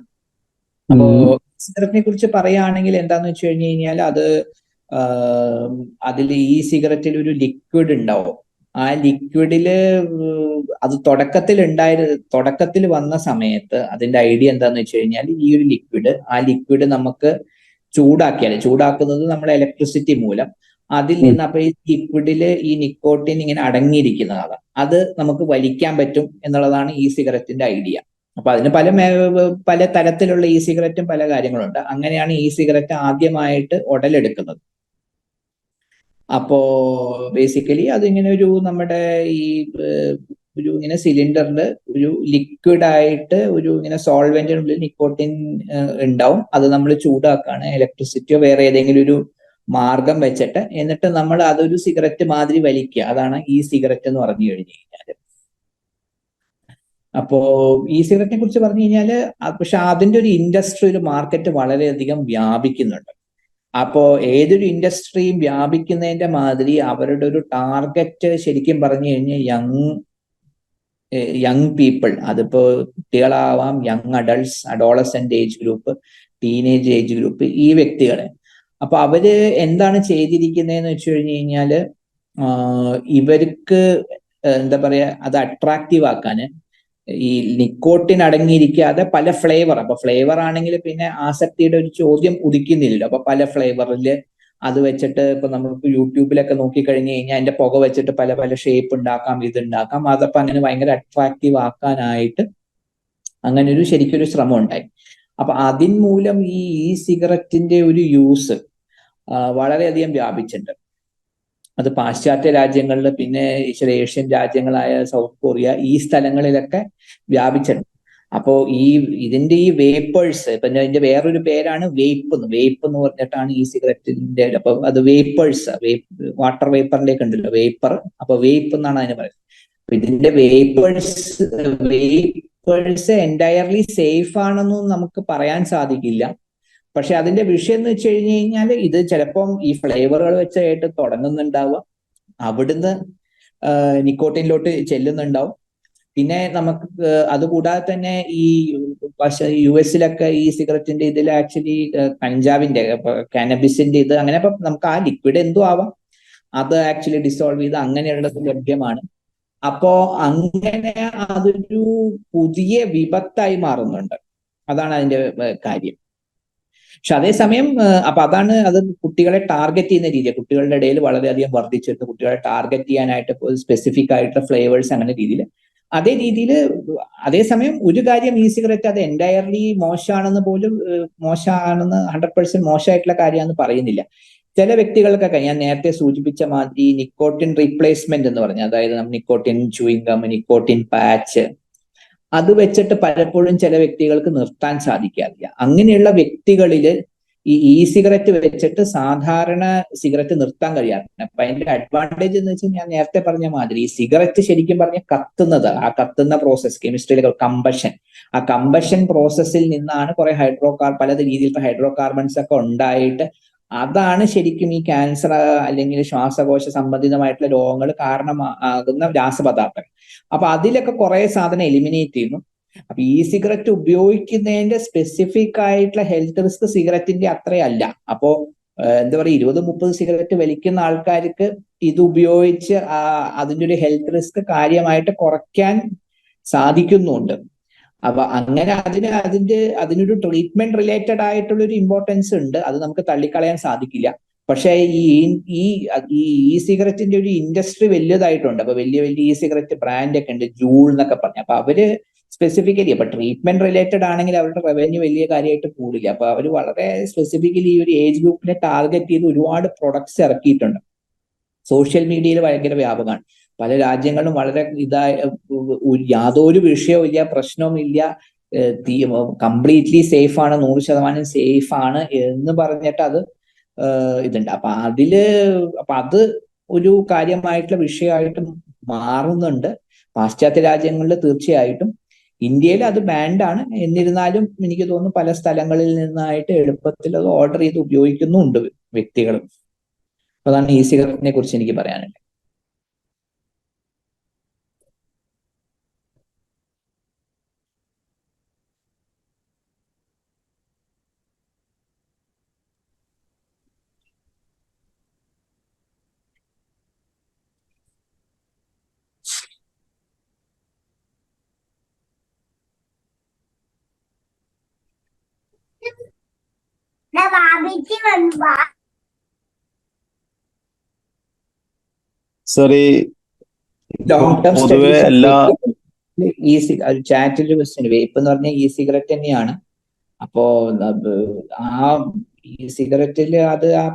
അപ്പോ സിഗരറ്റിനെ കുറിച്ച് പറയുകയാണെങ്കിൽ എന്താന്ന് വെച്ച് കഴിഞ്ഞു കഴിഞ്ഞാൽ അതിൽ ഈ സിഗരറ്റിൽ ഒരു ലിക്വിഡ് ഉണ്ടാവും. ആ ലിക്വിഡില് അത് തുടക്കത്തിൽ വന്ന സമയത്ത് അതിന്റെ ഐഡിയ എന്താന്ന് വെച്ച് കഴിഞ്ഞാൽ, ഈ ഒരു ലിക്വിഡ് നമുക്ക് ചൂടാക്കുന്നത് നമ്മൾ ഇലക്ട്രിസിറ്റി മൂലം അതിൽ നിന്ന്, അപ്പൊ ഈ ലിക്വിഡില് ഈ നിക്കോട്ടിൻ ഇങ്ങനെ അടങ്ങിയിരിക്കുന്നതാണ്, അത് നമുക്ക് വലിക്കാൻ പറ്റും എന്നുള്ളതാണ് ഈ സിഗരറ്റിന്റെ ഐഡിയ. അപ്പൊ അതിന് പല തരത്തിലുള്ള ഇ സിഗരറ്റും പല കാര്യങ്ങളുണ്ട്. അങ്ങനെയാണ് ഇ സിഗരറ്റ് ആദ്യമായിട്ട് ഉടലെടുക്കുന്നത്. അപ്പോ ബേസിക്കലി അതിങ്ങനെ നമ്മുടെ ഈ ഇങ്ങനെ സിലിണ്ടറിൽ ഒരു ലിക്വിഡ് ആയിട്ട് ഇങ്ങനെ സോൾവെന്റിനുള്ളിൽ നിക്കോട്ടിൻ ഉണ്ടാവും. അത് നമ്മൾ ചൂടാക്കാണ്, ഇലക്ട്രിസിറ്റിയോ വേറെ ഏതെങ്കിലും ഒരു മാർഗം വെച്ചിട്ട്, എന്നിട്ട് നമ്മൾ അതൊരു സിഗരറ്റ് മാതിരി വലിക്കുക. അതാണ് ഈ സിഗരറ്റ് എന്ന് പറഞ്ഞു കഴിഞ്ഞു കഴിഞ്ഞാൽ. അപ്പോ ഈ സിഗരറ്റിനെ കുറിച്ച് പറഞ്ഞു കഴിഞ്ഞാൽ, പക്ഷെ അതിന്റെ ഒരു ഇൻഡസ്ട്രി, ഒരു മാർക്കറ്റ് വളരെയധികം വ്യാപിക്കുന്നുണ്ട്. അപ്പോ ഏതൊരു ഇൻഡസ്ട്രിയും വ്യാപിക്കുന്നതിന്റെ മാതിരി അവരുടെ ഒരു ടാർഗറ്റ് ശരിക്കും പറഞ്ഞു കഴിഞ്ഞാൽ യങ് പീപ്പിൾ, അതിപ്പോ കുട്ടികളാവാം, young adolescent age group, teenage age group, ഈ വ്യക്തികളെ. അപ്പൊ അവര് എന്താണ് ചെയ്തിരിക്കുന്നതെന്ന് വെച്ച് കഴിഞ്ഞു കഴിഞ്ഞാല്, ഇവർക്ക് എന്താ പറയാ, അത് അട്രാക്റ്റീവ് ആക്കാന് ഈ നിക്കോട്ടിൻ അടങ്ങിയിരിക്കാതെ പല ഫ്ലേവർ, അപ്പൊ ഫ്ലേവർ ആണെങ്കിൽ പിന്നെ ആസക്തിയുടെ ഒരു ചോദ്യം ഉദിക്കുന്നില്ലല്ലോ. അപ്പൊ പല ഫ്ലേവറില് അത് വെച്ചിട്ട് ഇപ്പൊ നമുക്ക് യൂട്യൂബിലൊക്കെ നോക്കിക്കഴിഞ്ഞു കഴിഞ്ഞാൽ അതിന്റെ പുക വെച്ചിട്ട് പല പല ഷേപ്പ് ഉണ്ടാക്കാം, ഇതുണ്ടാക്കാം. അതപ്പോ അങ്ങനെ ഭയങ്കര അട്രാക്റ്റീവ് ആക്കാനായിട്ട് അങ്ങനെ ശരിക്കൊരു ശ്രമം ഉണ്ടായി. അപ്പൊ അതിൻമൂലം ഈ സിഗരറ്റിന്റെ ഒരു യൂസ് വളരെയധികം വ്യാപിച്ചിട്ടുണ്ട്. അത് പാശ്ചാത്യ രാജ്യങ്ങളിൽ, പിന്നെ ചില ഏഷ്യൻ രാജ്യങ്ങളായ സൗത്ത് കൊറിയ, ഈ സ്ഥലങ്ങളിലൊക്കെ വ്യാപിച്ചിട്ടുണ്ട്. അപ്പോ ഇതിന്റെ ഈ വേപ്പേഴ്സ്, ഇപ്പൊ ഇതിന്റെ വേറൊരു പേരാണ് വേപ്പ് എന്ന് പറഞ്ഞിട്ടാണ് ഈ സിഗരറ്റിന്റെ. അപ്പൊ അത് വേപ്പേഴ്സ്, വാട്ടർ വേപ്പറിലേക്ക് ഉണ്ടല്ലോ വേപ്പർ, അപ്പൊ വേപ്പ് എന്നാണ് അതിന് പറയുന്നത്. അപ്പൊ ഇതിന്റെ വേപ്പേഴ്സ് എൻറ്റയർലി സേഫ് ആണെന്നും നമുക്ക് പറയാൻ സാധിക്കില്ല. പക്ഷെ അതിന്റെ വിഷയം എന്ന് വെച്ച് കഴിഞ്ഞു കഴിഞ്ഞാൽ, ഇത് ചിലപ്പം ഈ ഫ്ലേവറുകൾ വെച്ചായിട്ട് തുടങ്ങുന്നുണ്ടാവുക, അവിടുന്ന് നിക്കോട്ടിനിലോട്ട് ചെല്ലുന്നുണ്ടാവും. പിന്നെ നമുക്ക് അതുകൂടാതെ തന്നെ ഈ US-ലൊക്കെ ഈ സിഗരറ്റിന്റെ ഇതിൽ ആക്ച്വലി കഞ്ചാവിന്റെ, കാനബിസിന്റെ ഇത് അങ്ങനെ, ഇപ്പം നമുക്ക് ആ ലിക്വിഡ് എന്തോ ആവാം, അത് ആക്ച്വലി ഡിസോൾവ് ചെയ്ത് അങ്ങനെയുള്ളത് ലഭ്യമാണ്. അപ്പോ അങ്ങനെ അതൊരു പുതിയ വിപത്തായി മാറുന്നുണ്ട്. അതാണ് അതിന്റെ കാര്യം. പക്ഷെ അതേസമയം അപ്പൊ അതാണ് അത് കുട്ടികളെ ടാർഗറ്റ് ചെയ്യുന്ന രീതി. കുട്ടികളുടെ ഇടയിൽ വളരെയധികം വർദ്ധിച്ചിരുന്നു, കുട്ടികളെ ടാർഗറ്റ് ചെയ്യാനായിട്ട് സ്പെസിഫിക് ആയിട്ടുള്ള ഫ്ലേവേഴ്സ് അങ്ങനെ രീതിയിൽ. അതേ രീതിയിൽ അതേസമയം ഒരു കാര്യം, ഈ സിഗരറ്റ് അത് എൻറ്റയർലി മോശമാണെന്ന് 100% മോശമായിട്ടുള്ള കാര്യമാണെന്ന് പറയുന്നില്ല. ചില വ്യക്തികൾക്കൊക്കെ ഞാൻ നേരത്തെ സൂചിപ്പിച്ച മാതിരി നിക്കോട്ടിൻ റീപ്ലേസ്മെന്റ് എന്ന് പറഞ്ഞ, അതായത് nicotine chewing gum, nicotine patch, അത് വെച്ചിട്ട് പലപ്പോഴും ചില വ്യക്തികൾക്ക് നിർത്താൻ സാധിക്കാറില്ല. അങ്ങനെയുള്ള വ്യക്തികളില് ഈ സിഗരറ്റ് വെച്ചിട്ട് സാധാരണ സിഗരറ്റ് നിർത്താൻ കഴിയാറില്ല. അപ്പൊ അതിന്റെ അഡ്വാൻറ്റേജ് എന്ന് വെച്ചാൽ, ഞാൻ നേരത്തെ പറഞ്ഞ മാതിരി ഈ സിഗരറ്റ് ശരിക്കും പറഞ്ഞ കത്തുന്നത്, ആ കത്തുന്ന പ്രോസസ് കെമിസ്ട്രിയിലെ ആ കമ്പഷൻ പ്രോസസ്സിൽ നിന്നാണ് കുറെ പല രീതിയിലുള്ള ഹൈഡ്രോ കാർബൺസ് ഒക്കെ ഉണ്ടായിട്ട്, അതാണ് ശരിക്കും ഈ ക്യാൻസർ അല്ലെങ്കിൽ ശ്വാസകോശ സംബന്ധിതമായിട്ടുള്ള രോഗങ്ങൾ കാരണമാകുന്ന രാസപദാർത്ഥങ്ങൾ. അപ്പൊ അതിലൊക്കെ കുറെ സാധനം എലിമിനേറ്റ് ചെയ്യുന്നു. അപ്പൊ ഈ സിഗരറ്റ് ഉപയോഗിക്കുന്നതിന്റെ സ്പെസിഫിക് ആയിട്ടുള്ള ഹെൽത്ത് റിസ്ക് സിഗരറ്റിന്റെ അത്രയല്ല. അപ്പോ എന്താ പറയുക, 20-30 സിഗരറ്റ് വലിക്കുന്ന ആൾക്കാർക്ക് ഇത് ഉപയോഗിച്ച് അതിന്റെ ഒരു ഹെൽത്ത് റിസ്ക് കാര്യമായിട്ട് കുറയ്ക്കാൻ സാധിക്കുന്നുണ്ട്. അപ്പൊ അങ്ങനെ അതിനൊരു ട്രീറ്റ്മെന്റ് റിലേറ്റഡ് ആയിട്ടുള്ള ഒരു ഇമ്പോർട്ടൻസ് ഉണ്ട്, അത് നമുക്ക് തള്ളിക്കളയാൻ സാധിക്കില്ല. പക്ഷെ ഈ ഈ ഈ സിഗരറ്റിന്റെ ഒരു ഇൻഡസ്ട്രി വലുതായിട്ടുണ്ട്. അപ്പൊ വലിയ വലിയ ഇ സിഗരറ്റ് ബ്രാൻഡ് ഒക്കെ ഉണ്ട്, ജൂൾ എന്നൊക്കെ പറഞ്ഞു. അപ്പൊ അവര് സ്പെസിഫിക്കലി അപ്പൊ ട്രീറ്റ്മെന്റ് റിലേറ്റഡ് ആണെങ്കിൽ അവരുടെ റവന്യൂ വലിയ കാര്യമായിട്ട് കൂടില്ല. അപ്പൊ അവർ വളരെ സ്പെസിഫിക്കലി ഈ ഒരു ഏജ് ഗ്രൂപ്പിനെ ടാർഗറ്റ് ചെയ്ത് ഒരുപാട് പ്രൊഡക്ട്സ് ഇറക്കിയിട്ടുണ്ട്. സോഷ്യൽ മീഡിയയിൽ ഭയങ്കര വ്യാപകമാണ്. പല രാജ്യങ്ങളിലും വളരെ യാതൊരു വിഷയവും ഇല്ല, പ്രശ്നവും ഇല്ല, കംപ്ലീറ്റ്ലി സേഫ് ആണ്, 100% സേഫ് ആണ് എന്ന് പറഞ്ഞിട്ട് അത് ഇതുണ്ട്. അപ്പൊ അത് ഒരു കാര്യമായിട്ടുള്ള വിഷയമായിട്ട് മാറുന്നുണ്ട് പാശ്ചാത്യ രാജ്യങ്ങളിൽ തീർച്ചയായിട്ടും. ഇന്ത്യയിൽ അത് ബാൻഡാണ്. എന്നിരുന്നാലും എനിക്ക് തോന്നുന്നു പല സ്ഥലങ്ങളിൽ നിന്നായിട്ട് എളുപ്പത്തിൽ അത് ഓർഡർ ചെയ്ത് ഉപയോഗിക്കുന്നുണ്ട് വ്യക്തികൾ. അതാണ് ഇ സിഗരറ്റിനെ കുറിച്ച് എനിക്ക് പറയാനുള്ളത്. സർ ഈ ലോങ് ടേം പൊതുവെ എല്ലാ ചാറ്റിൽ ക്വസ്റ്റ്യൻ, വേപ്പ് എന്ന് പറഞ്ഞാൽ ഇ സിഗരറ്റ് തന്നെയാണ്. അപ്പോ ആ ഈ സിഗരറ്റിൽ അത് ആ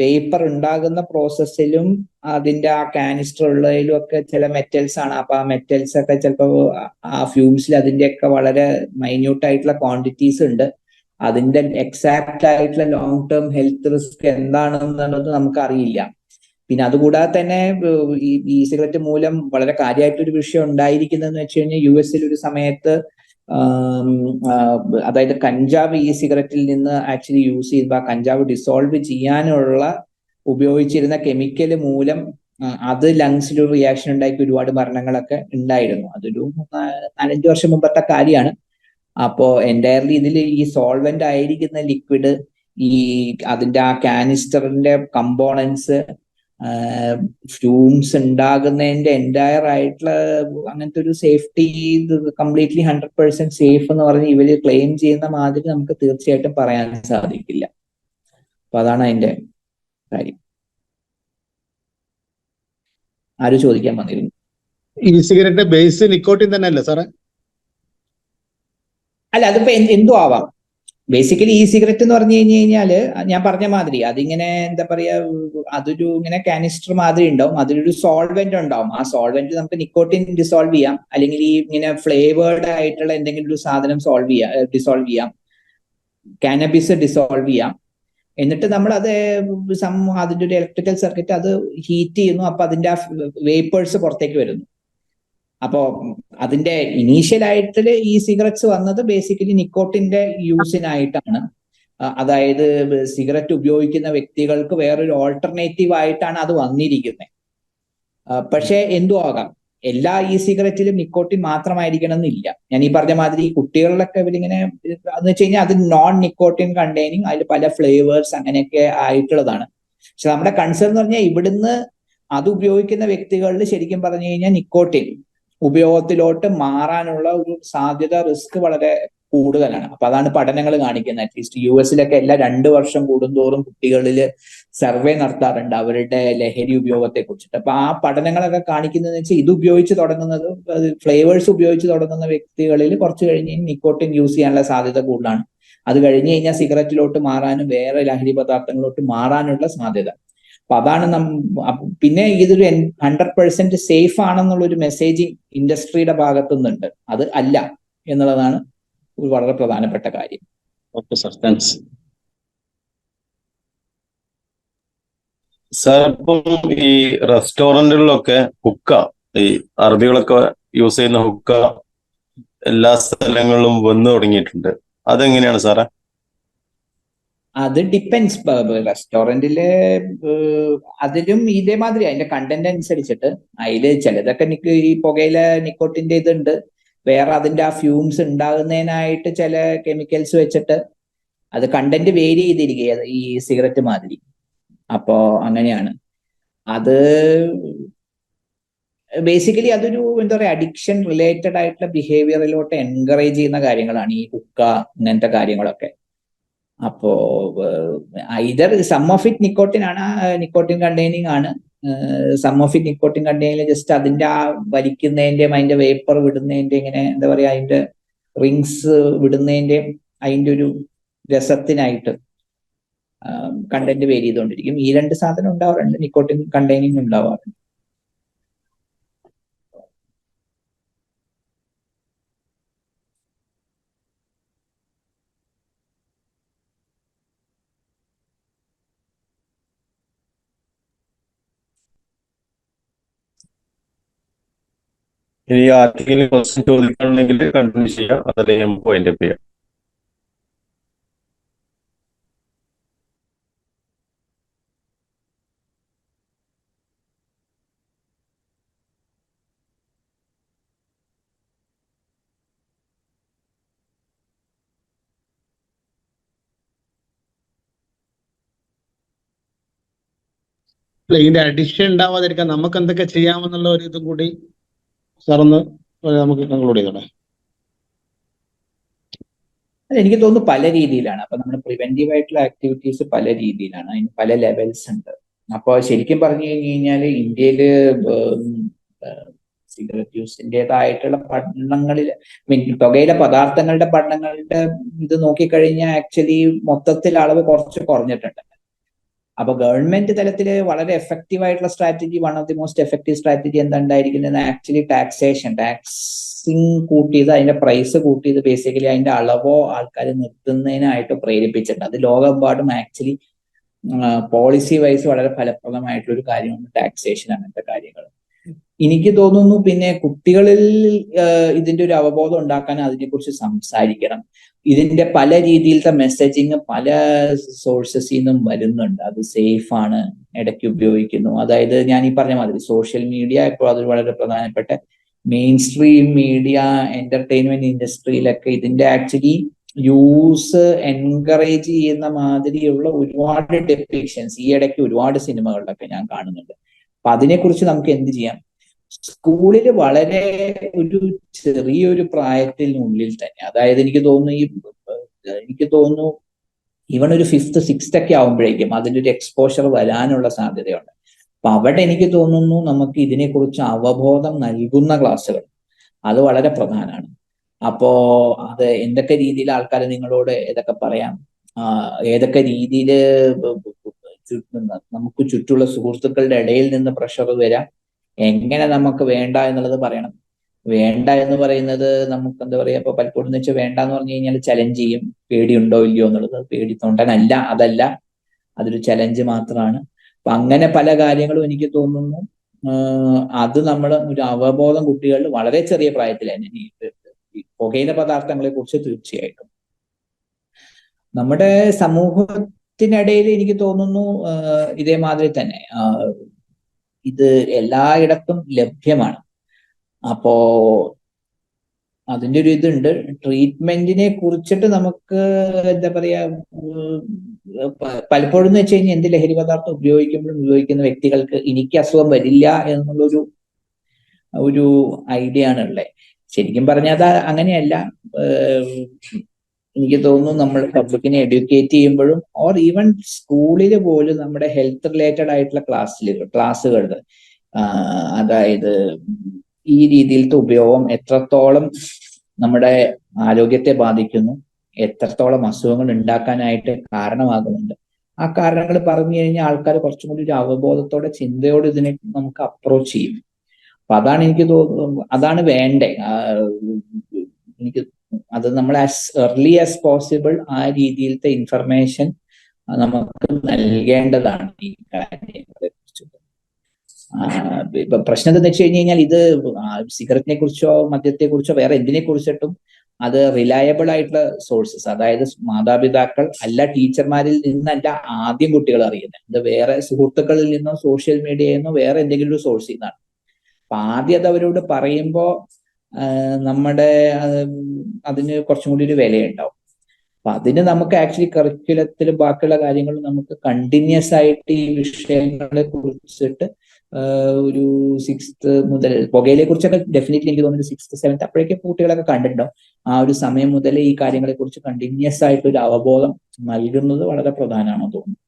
വേപ്പർ ഉണ്ടാകുന്ന പ്രോസസ്സിലും അതിന്റെ ആ കാനിസ്റ്റർ ഉള്ളതിലും ഒക്കെ ചില മെറ്റൽസ് ആണ്. അപ്പൊ ആ മെറ്റൽസ് ഒക്കെ ചിലപ്പോൾ ആ ഫ്യൂംസിൽ അതിന്റെയൊക്കെ വളരെ മൈന്യൂട്ട് ആയിട്ടുള്ള ക്വാണ്ടിറ്റീസ് ഉണ്ട്. അതിന്റെ എക്സാക്ട് ആയിട്ടുള്ള ലോങ് ടേം ഹെൽത്ത് റിസ്ക് എന്താണെന്നുള്ളത് നമുക്ക് അറിയില്ല. പിന്നെ അതുകൂടാതെ തന്നെ ഈ സിഗരറ്റ് മൂലം വളരെ കാര്യമായിട്ടൊരു വിഷയം ഉണ്ടായിരിക്കുന്നതെന്ന് വെച്ച് കഴിഞ്ഞാൽ US ഒരു സമയത്ത് അതായത് കഞ്ചാവ് ഈ സിഗരറ്റിൽ നിന്ന് ആക്ച്വലി യൂസ് ചെയ്യുമ്പോൾ ആ കഞ്ചാവ് ഡിസോൾവ് ചെയ്യാനുള്ള ഉപയോഗിച്ചിരുന്ന കെമിക്കൽ മൂലം അത് ലങ്സിൽ ഒരു റിയാക്ഷൻ ഉണ്ടാക്കി ഒരുപാട് മരണങ്ങളൊക്കെ ഉണ്ടായിരുന്നു. അതൊരു 4-5 വർഷം മുമ്പത്തെ കാര്യമാണ്. അപ്പോ എൻറ്റയർലി ഇതിൽ ഈ സോൾവെന്റ് ആയിരിക്കുന്ന ലിക്വിഡ്, ഈ അതിന്റെ ആ കാനിസ്റ്ററിന്റെ കമ്പോണൻസ്, ഫ്യൂംസ് ഉണ്ടാകുന്നതിന്റെ എൻറ്റയർ ആയിട്ടുള്ള അങ്ങനത്തെ ഒരു സേഫ്റ്റി, കംപ്ലീറ്റ്ലി 100% സേഫ് എന്ന് പറഞ്ഞ് ഇവര് ക്ലെയിം ചെയ്യുന്ന മാതിരി നമുക്ക് തീർച്ചയായിട്ടും പറയാൻ സാധിക്കില്ല. അപ്പൊ അതാണ് അതിന്റെ കാര്യം. ആരും ചോദിക്കാൻ വന്നിരുന്നു. ഈ സിഗരറ്റ് ബേസ് നിക്കോട്ടിൻ തന്നെ അല്ലേ സാറേ? അല്ല, അതിപ്പോ എന്തോ ആവാം. ബേസിക്കലി ഈ സിഗരറ്റ് എന്ന് പറഞ്ഞു കഴിഞ്ഞാല് ഞാൻ പറഞ്ഞ മാതിരി അതിങ്ങനെ എന്താ പറയാ, അതൊരു ഇങ്ങനെ കാനിസ്റ്റർ മാതിരി ഉണ്ടാവും, അതിലൊരു സോൾവെന്റ് ഉണ്ടാവും. ആ സോൾവെന്റ് നമുക്ക് നിക്കോട്ടിൻ ഡിസോൾവ് ചെയ്യാം, അല്ലെങ്കിൽ ഈ ഇങ്ങനെ ഫ്ലേവേർഡ് ആയിട്ടുള്ള എന്തെങ്കിലും ഒരു സാധനം ഡിസോൾവ് ചെയ്യാം, കാനബിസ് ഡിസോൾവ് ചെയ്യാം. എന്നിട്ട് നമ്മൾ അത് അതിന്റെ ഒരു ഇലക്ട്രിക്കൽ സർക്യൂട്ട് അത് ഹീറ്റ് ചെയ്യുന്നു. അപ്പൊ അതിന്റെ ആ വേപ്പേഴ്സ് പുറത്തേക്ക് വരുന്നു. അപ്പോ അതിന്റെ ഇനീഷ്യൽ ആയിട്ട് ഈ സിഗരറ്റ്സ് വന്നത് ബേസിക്കലി നിക്കോട്ടിന്റെ യൂസിനായിട്ടാണ്. അതായത് സിഗരറ്റ് ഉപയോഗിക്കുന്ന വ്യക്തികൾക്ക് വേറൊരു ഓൾട്ടർനേറ്റീവ് ആയിട്ടാണ് അത് വന്നിരിക്കുന്നത്. പക്ഷെ എന്തു ആകാം, എല്ലാ ഇ സിഗരറ്റിലും നിക്കോട്ടിൻ മാത്രമായിരിക്കണം എന്നില്ല. ഞാൻ ഈ പറഞ്ഞ മാതിരി കുട്ടികളിലൊക്കെ ഇവരിങ്ങനെ എന്ന് വെച്ച് കഴിഞ്ഞാൽ അത് നോൺ നിക്കോട്ടിൻ കണ്ടെയ്നിങ്, അതിൽ പല ഫ്ലേവേഴ്സ് അങ്ങനെയൊക്കെ ആയിട്ടുള്ളതാണ്. പക്ഷെ നമ്മുടെ കൺസേൺ എന്ന് പറഞ്ഞാൽ ഇവിടുന്ന് അത് ഉപയോഗിക്കുന്ന വ്യക്തികളിൽ ശരിക്കും പറഞ്ഞു കഴിഞ്ഞാൽ നിക്കോട്ടിൻ ഉപയോഗത്തിലോട്ട് മാറാനുള്ള ഒരു സാധ്യത, റിസ്ക് വളരെ കൂടുതലാണ്. അപ്പൊ അതാണ് പഠനങ്ങൾ കാണിക്കുന്നത്. അറ്റ്ലീസ്റ്റ് US എല്ലാ 2 വർഷം കൂടുന്തോറും കുട്ടികളിൽ സർവേ നടത്താറുണ്ട് അവരുടെ ലഹരി ഉപയോഗത്തെ കുറിച്ചിട്ട്. അപ്പൊ ആ പഠനങ്ങളൊക്കെ കാണിക്കുന്നതെന്ന് വെച്ചാൽ ഇത് ഉപയോഗിച്ച് തുടങ്ങുന്നത്, ഫ്ലേവേഴ്സ് ഉപയോഗിച്ച് തുടങ്ങുന്ന വ്യക്തികളിൽ കുറച്ച് കഴിഞ്ഞ് നിക്കോട്ടിൻ യൂസ് ചെയ്യാനുള്ള സാധ്യത കൂടുതലാണ്. അത് കഴിഞ്ഞ് കഴിഞ്ഞാൽ സിഗരറ്റിലോട്ട് മാറാനും വേറെ ലഹരി പദാർത്ഥങ്ങളിലോട്ട് മാറാനുള്ള സാധ്യത. അപ്പൊ അതാണ് പിന്നെ ഇതൊരു 100% സേഫ് ആണെന്നുള്ള ഒരു മെസ്സേജിങ് ഇൻഡസ്ട്രിയുടെ ഭാഗത്തുനിന്നുണ്ട്. അത് അല്ല എന്നുള്ളതാണ് ഒരു വളരെ പ്രധാനപ്പെട്ട കാര്യം. Okay sir, thanks. സാർ, ഇപ്പം ഈ റെസ്റ്റോറന്റുകളിലൊക്കെ ഹുക്ക, ഈ അറബികളൊക്കെ യൂസ് ചെയ്യുന്ന ഹുക്ക എല്ലാ സ്ഥലങ്ങളിലും വന്നു തുടങ്ങിയിട്ടുണ്ട്. അതെങ്ങനെയാണ് സാറേ? അത് ഡിപ്പെൻസ്. റെസ്റ്റോറന്റില് അതിലും ഇതേമാതിരി അതിന്റെ കണ്ടന്റ് അനുസരിച്ചിട്ട് അതില് ചിലതൊക്കെ ഈ പുകയില നിക്കോട്ടിന്റെ ഇതുണ്ട്, വേറെ അതിന്റെ ആ ഫ്യൂംസ് ഉണ്ടാകുന്നതിനായിട്ട് ചില കെമിക്കൽസ് വെച്ചിട്ട് അത് കണ്ടന്റ് വേരി ചെയ്തിരിക്കുക ഈ സിഗരറ്റ് മാതിരി. അപ്പോ അങ്ങനെയാണ് അത്. ബേസിക്കലി അതൊരു എന്താ പറയാ, അഡിക്ഷൻ റിലേറ്റഡ് ആയിട്ടുള്ള ബിഹേവിയറിലോട്ട് എൻകറേജ് ചെയ്യുന്ന കാര്യങ്ങളാണ് ഈ ഹുക്ക, ഇങ്ങനത്തെ കാര്യങ്ങളൊക്കെ. അപ്പോ either some of it nicotine ആണ്, നിക്കോട്ടിൻ കണ്ടെയ്നിങ് ആണ്. Some of it nicotine containing just അതിന്റെ ആ വലിക്കുന്നതിന്റെയും അതിന്റെ വേപ്പർ വിടുന്നതിന്റെ ഇങ്ങനെ എന്താ പറയാ അതിന്റെ റിങ്സ് വിടുന്നതിന്റെയും അതിന്റെ ഒരു രസത്തിനായിട്ട് കണ്ടന്റ് വേരി ചെയ്തുകൊണ്ടിരിക്കും. ഈ രണ്ട് സാധനം ഉണ്ടാവാറുണ്ട്, നിക്കോട്ടിൻ കണ്ടെയ്നിങ് ഉണ്ടാവാറുണ്ട്. ഇനി ആർക്കെങ്കിലും ക്വസ്റ്റ്യൻ ചോദിക്കണമെങ്കിൽ കണ്ടിന്യൂ ചെയ്യാം, അതല്ലെങ്കിൽ നമുക്ക് വൈൻഡ് അപ്പ് ചെയ്യാം. ഇതിന്റെ അഡിഷൻ ഉണ്ടാവാതിരിക്കാൻ നമുക്ക് എന്തൊക്കെ ചെയ്യാമെന്നുള്ള ഒരു ഇതും കൂടി സാറൊന്ന് നമുക്ക് കൺക്ലൂഡ് ചെയ്തോടെ. എനിക്ക് തോന്നുന്നു പല രീതിയിലാണ്. അപ്പൊ നമ്മുടെ പ്രിവെന്റീവ് ആയിട്ടുള്ള ആക്ടിവിറ്റീസ് പല രീതിയിലാണ്, അതിന് പല ലെവൽസ് ഉണ്ട്. അപ്പൊ ശരിക്കും പറഞ്ഞു കഴിഞ്ഞു കഴിഞ്ഞാല് ഇന്ത്യയില് സിഗരറ്റ് യൂസിൻ്റെതായിട്ടുള്ള പഠനങ്ങളിൽ പുകയില പദാർത്ഥങ്ങളുടെ പഠനങ്ങളുടെ ഇത് നോക്കിക്കഴിഞ്ഞാൽ ആക്ച്വലി മൊത്തത്തിൽ അളവ് കുറച്ച് കുറഞ്ഞിട്ടുണ്ട്. അപ്പൊ ഗവൺമെന്റ് തലത്തിൽ വളരെ എഫക്റ്റീവ് ആയിട്ടുള്ള strategy, one of the most effective strategy എന്താ ഉണ്ടായിരിക്കുന്നത്, ആക്ച്വലി ടാക്സിങ് കൂട്ടിയത്, അതിന്റെ പ്രൈസ് കൂട്ടിയത് ബേസിക്കലി അതിന്റെ അളവോ ആൾക്കാർ നിർത്തുന്നതിനായിട്ട് പ്രേരിപ്പിച്ചിട്ടുണ്ട്. അത് ലോകമെമ്പാടും ആക്ച്വലി പോളിസി വൈസ് വളരെ ഫലപ്രദമായിട്ടുള്ള ഒരു കാര്യമാണ് ടാക്സേഷൻ, അങ്ങനത്തെ കാര്യങ്ങൾ. എനിക്ക് തോന്നുന്നു പിന്നെ കുട്ടികളിൽ ഇതിന്റെ ഒരു അവബോധം ഉണ്ടാക്കാൻ അതിനെക്കുറിച്ച് സംസാരിക്കണം. ഇതിന്റെ പല രീതിയിലത്തെ മെസ്സേജിങ് പല സോഴ്സസിൽ നിന്നും വരുന്നുണ്ട്. അത് സേഫ് ആണ്, ഇടയ്ക്ക് ഉപയോഗിക്കുന്നു. അതായത് ഞാൻ ഈ പറഞ്ഞ മാതിരി സോഷ്യൽ മീഡിയ ഇപ്പോൾ അത് വളരെ പ്രധാനപ്പെട്ട മെയിൻ സ്ട്രീം മീഡിയ എന്റർടൈൻമെന്റ് ഇൻഡസ്ട്രിയിലൊക്കെ ഇതിന്റെ ആക്ച്വലി യൂസ് എൻകറേജ് ചെയ്യുന്ന മാതിരിയുള്ള ഒരുപാട് ഡെപ്പിക്ഷൻസ് ഈ ഇടയ്ക്ക് ഒരുപാട് സിനിമകളിലൊക്കെ ഞാൻ കാണുന്നുണ്ട്. അപ്പൊ അതിനെക്കുറിച്ച് നമുക്ക് എന്ത് ചെയ്യാം? സ്കൂളിൽ വളരെ ഒരു ചെറിയൊരു പ്രായത്തിനുള്ളിൽ തന്നെ, അതായത് എനിക്ക് തോന്നുന്നു ഈവൺ ഒരു 5th 6th ഒക്കെ ആവുമ്പോഴേക്കും അതിൻ്റെ ഒരു എക്സ്പോഷർ വരാനുള്ള സാധ്യതയുണ്ട്. അപ്പൊ അവിടെ എനിക്ക് തോന്നുന്നു നമുക്ക് ഇതിനെക്കുറിച്ച് അവബോധം നൽകുന്ന ക്ലാസ്സുകൾ അത് വളരെ പ്രധാനമാണ്. അപ്പോ അത് എന്തൊക്കെ രീതിയിൽ ആൾക്കാർ നിങ്ങളോട് ഏതൊക്കെ പറയാം, ഏതൊക്കെ രീതിയിൽ നമുക്ക് ചുറ്റുള്ള സുഹൃത്തുക്കളുടെ ഇടയിൽ നിന്ന് പ്രഷർ വരാം, എങ്ങനെ നമുക്ക് വേണ്ട എന്നുള്ളത് പറയണം. വേണ്ട എന്ന് പറയുന്നത് നമുക്ക് എന്താ പറയാ, ഇപ്പൊ പലപ്പോഴും എന്ന് വെച്ചാൽ വേണ്ട എന്ന് പറഞ്ഞു കഴിഞ്ഞാൽ ചലഞ്ച് ചെയ്യും, പേടിയുണ്ടോ ഇല്ലയോ എന്നുള്ളത്. പേടി തൊണ്ടനല്ല, അതല്ല, അതൊരു ചലഞ്ച് മാത്രമാണ്. അപ്പൊ അങ്ങനെ പല കാര്യങ്ങളും എനിക്ക് തോന്നുന്നു അത് നമ്മൾ ഒരു അവബോധം കുട്ടികളിൽ വളരെ ചെറിയ പ്രായത്തിൽ തന്നെ, ഈ പുകയില പദാർത്ഥങ്ങളെ കുറിച്ച് തീർച്ചയായിട്ടും നമ്മുടെ സമൂഹത്തിനിടയിൽ എനിക്ക് തോന്നുന്നു ഇതേമാതിരി തന്നെ ഇത് എല്ലായിടത്തും ലഭ്യമാണ്. അപ്പോ അതിൻ്റെ ഒരു ഇതുണ്ട്. ട്രീറ്റ്മെന്റിനെ കുറിച്ചിട്ട് നമുക്ക് എന്താ പറയാ, പലപ്പോഴും എന്ന് വെച്ച് കഴിഞ്ഞാൽ എന്ത് ലഹരി പദാർത്ഥം ഉപയോഗിക്കുന്ന വ്യക്തികൾക്ക് എനിക്ക് അസുഖം വരില്ല എന്നുള്ളൊരു ഐഡിയ ആണ് ഉള്ളത്. ശരിക്കും പറഞ്ഞാൽ അത് അങ്ങനെയല്ല. എനിക്ക് തോന്നുന്നു നമ്മൾ പബ്ലിക്കിനെ എഡ്യൂക്കേറ്റ് ചെയ്യുമ്പോഴും ഓർ ഈവൻ സ്കൂളിൽ പോലും നമ്മുടെ ഹെൽത്ത് റിലേറ്റഡ് ആയിട്ടുള്ള ക്ലാസ്സുകൾ അതായത് ഈ രീതിയിലത്തെ ഉപയോഗം എത്രത്തോളം നമ്മുടെ ആരോഗ്യത്തെ ബാധിക്കുന്നു, എത്രത്തോളം അസുഖങ്ങൾ ഉണ്ടാക്കാനായിട്ട് കാരണമാകുന്നുണ്ട്, ആ കാരണങ്ങൾ പറഞ്ഞു കഴിഞ്ഞാൽ ആൾക്കാർ കുറച്ചും കൂടി ഒരു അവബോധത്തോടെ ചിന്തയോടെ ഇതിനെ നമുക്ക് അപ്രോച്ച് ചെയ്യും. അപ്പൊ അതാണ് എനിക്ക് തോന്നുന്നു, അതാണ് വേണ്ടേ. എനിക്ക് അത് നമ്മൾ ആസ് എർലി ആസ് പോസിബിൾ ആ രീതിയിലത്തെ ഇൻഫർമേഷൻ നമുക്ക് നൽകേണ്ടതാണ് ഈ കാര്യങ്ങളെ കുറിച്ച്. ഇപ്പൊ പ്രശ്നം എന്താണെന്ന് വെച്ച് കഴിഞ്ഞാൽ ഇത് സിഗരറ്റിനെ കുറിച്ചോ മദ്യത്തെ കുറിച്ചോ വേറെ എന്തിനെ കുറിച്ചിട്ടും അത് റിലയബിൾ ആയിട്ടുള്ള സോഴ്സസ്, അതായത് മാതാപിതാക്കൾ അല്ല ടീച്ചർമാരിൽ നിന്നല്ല ആദ്യം കുട്ടികൾ അറിയുന്നത്. ഇത് വേറെ സുഹൃത്തുക്കളിൽ നിന്നോ സോഷ്യൽ മീഡിയയിൽ നിന്നോ വേറെ എന്തെങ്കിലും ഒരു സോഴ്സിൽ നിന്നാണ്. അപ്പൊ ആദ്യം അത് അവരോട് പറയുമ്പോൾ നമ്മുടെ അതിന് കുറച്ചും കൂടി ഒരു വിലയുണ്ടാവും. അപ്പൊ അതിന് നമുക്ക് ആക്ച്വലി കറിക്കുലത്തിൽ ബാക്കിയുള്ള കാര്യങ്ങൾ നമുക്ക് കണ്ടിന്യൂസ് ആയിട്ട് ഈ വിഷയങ്ങളെ കുറിച്ചിട്ട് ഒരു 6th മുതൽ പുകയിലെ കുറിച്ചൊക്കെ ഡെഫിനറ്റ്ലി എനിക്ക് തോന്നുന്നു 6th 7th അപ്പോഴേക്കും കുട്ടികളൊക്കെ കണ്ടിട്ടുണ്ടാവും. ആ ഒരു സമയം മുതൽ ഈ കാര്യങ്ങളെ കുറിച്ച് കണ്ടിന്യൂസ് ആയിട്ട് ഒരു അവബോധം നൽകുന്നത് വളരെ പ്രധാനമാണെന്ന് തോന്നുന്നു.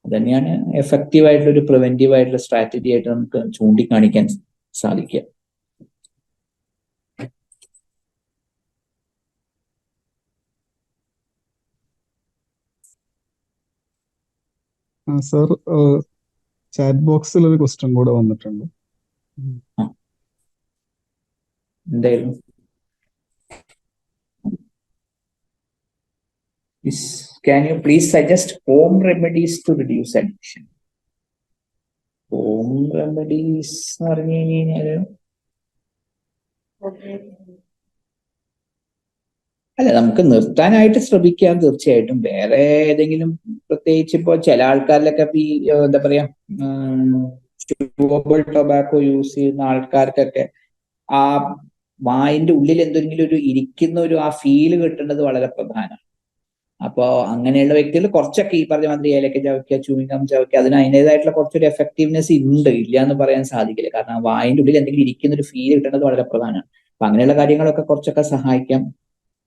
അത് തന്നെയാണ് എഫക്റ്റീവ് ആയിട്ടുള്ള ഒരു പ്രിവെന്റീവ് ആയിട്ടുള്ള സ്ട്രാറ്റജി ആയിട്ട് നമുക്ക് ചൂണ്ടിക്കാണിക്കാൻ സാധിക്കുക. സർ, ചാറ്റ് ബോക്സിൽ ഒരു ക്വസ്റ്റ്യൻ കൂടെ വന്നിട്ടുണ്ട്. എന്തായിരുന്നു? Can you please suggest home remedies to reduce addiction? Home remedies എന്ന് പറഞ്ഞു കഴിഞ്ഞാല് അല്ല, നമുക്ക് നിർത്താനായിട്ട് ശ്രമിക്കാം തീർച്ചയായിട്ടും. വേറെ ഏതെങ്കിലും പ്രത്യേകിച്ച് ഇപ്പോ ചില ആൾക്കാരിലൊക്കെ ഈ എന്താ പറയാ ച്യൂവബിൾ ടൊബാക്കോ യൂസ് ചെയ്യുന്ന ആൾക്കാർക്കൊക്കെ ആ വായിന്റെ ഉള്ളിൽ എന്തെങ്കിലും ഒരു ഇരിക്കുന്ന ഒരു ആ ഫീല് കിട്ടുന്നത് വളരെ പ്രധാനമാണ്. അപ്പോ അങ്ങനെയുള്ള വ്യക്തികൾ കുറച്ചൊക്കെ ഈ പറഞ്ഞ മാതിരി ഏലക്ക ചവയ്ക്കുക, ചൂയിങ്ങം ചവയ്ക്കുക, അതിന് അതിൻ്റെതായിട്ടുള്ള കുറച്ചൊരു എഫക്റ്റീവ്നെസ് ഉണ്ട്, ഇല്ല എന്ന് പറയാൻ സാധിക്കില്ല. കാരണം ആ വായിന്റെ ഉള്ളിൽ എന്തെങ്കിലും ഇരിക്കുന്ന ഒരു ഫീൽ കിട്ടുന്നത് വളരെ പ്രധാനമാണ്. അപ്പൊ അങ്ങനെയുള്ള കാര്യങ്ങളൊക്കെ കുറച്ചൊക്കെ സഹായിക്കാം.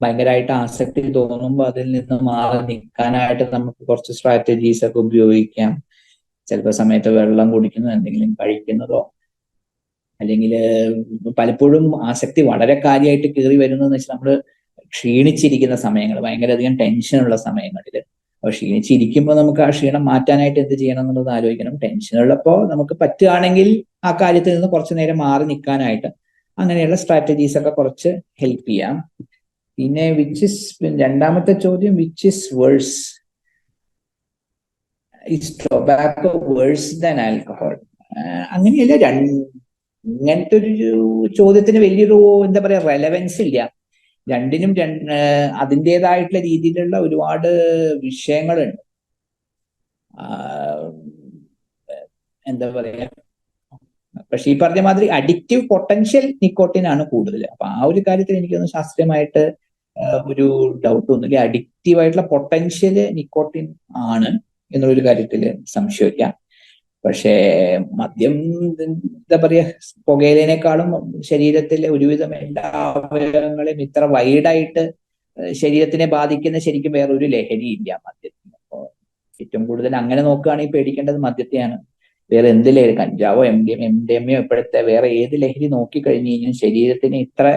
ഭയങ്കരമായിട്ട് ആസക്തി തോന്നുമ്പോൾ അതിൽ നിന്ന് മാറി നിൽക്കാനായിട്ട് നമുക്ക് കുറച്ച് സ്ട്രാറ്റജീസ് ഒക്കെ ഉപയോഗിക്കാം. ചിലപ്പോൾ സമയത്ത് വെള്ളം കുടിക്കുന്നതോ എന്തെങ്കിലും കഴിക്കുന്നതോ, അല്ലെങ്കിൽ പലപ്പോഴും ആസക്തി വളരെ കാര്യമായിട്ട് കയറി വരുന്നതെന്ന് വെച്ചാൽ നമ്മൾ ക്ഷീണിച്ചിരിക്കുന്ന സമയങ്ങൾ, ഭയങ്കരധികം ടെൻഷനുള്ള സമയങ്ങളിൽ. അപ്പൊ ക്ഷീണിച്ചിരിക്കുമ്പോൾ നമുക്ക് ആ ക്ഷീണം മാറ്റാനായിട്ട് എന്ത് ചെയ്യണം എന്നുള്ളത് ആലോചിക്കണം. ടെൻഷനുള്ളപ്പോൾ നമുക്ക് പറ്റുകയാണെങ്കിൽ ആ കാര്യത്തിൽ നിന്ന് കുറച്ചു നേരം മാറി നിൽക്കാനായിട്ട് അങ്ങനെയുള്ള സ്ട്രാറ്റജീസ് ഒക്കെ കുറച്ച് ഹെൽപ്പ് ചെയ്യാം. പിന്നെ രണ്ടാമത്തെ ചോദ്യം, which is worse, is tobacco worse than alcohol? അങ്ങനെയല്ല, ഇങ്ങനത്തെ ഒരു ചോദ്യത്തിന് വലിയൊരു എന്താ പറയാ റെലവൻസ് ഇല്ല. രണ്ടിനും അതിൻ്റെതായിട്ടുള്ള രീതിയിലുള്ള ഒരുപാട് വിഷയങ്ങളുണ്ട്. എന്താ പറയാ, പക്ഷെ ഈ പറഞ്ഞ മാതിരി അഡിക്റ്റീവ് പൊട്ടൻഷ്യൽ നിക്കോട്ടിൻ ആണ് കൂടുതൽ. അപ്പൊ ആ ഒരു കാര്യത്തിൽ എനിക്കൊന്ന് ശാസ്ത്രീയമായിട്ട് ഒരു ഡൗട്ട് ഒന്നുമില്ല. അഡിക്റ്റീവ് ആയിട്ടുള്ള പൊട്ടൻഷ്യൽ നിക്കോട്ടിൻ ആണ് എന്നുള്ളൊരു കാര്യത്തിൽ സംശയിക്കാം. പക്ഷേ മദ്യം എന്താ പറയാ, പുകയിലേനേക്കാളും ശരീരത്തിലെ ഒരുവിധം എല്ലാ അവയവങ്ങളെയും ഇത്ര വൈഡായിട്ട് ശരീരത്തിനെ ബാധിക്കുന്ന ശരിക്കും വേറൊരു ലഹരി ഇല്ല മദ്യത്തിന്. അപ്പോൾ ഏറ്റവും കൂടുതൽ അങ്ങനെ നോക്കുകയാണെങ്കിൽ പേടിക്കേണ്ടത് മദ്യത്തെയാണ്. വേറെ എന്ത് ലഹരി, കഞ്ചാവോ MDMA ഇപ്പോഴത്തെ വേറെ ഏത് ലഹരി നോക്കിക്കഴിഞ്ഞു കഴിഞ്ഞാൽ ശരീരത്തിനെ ഇത്ര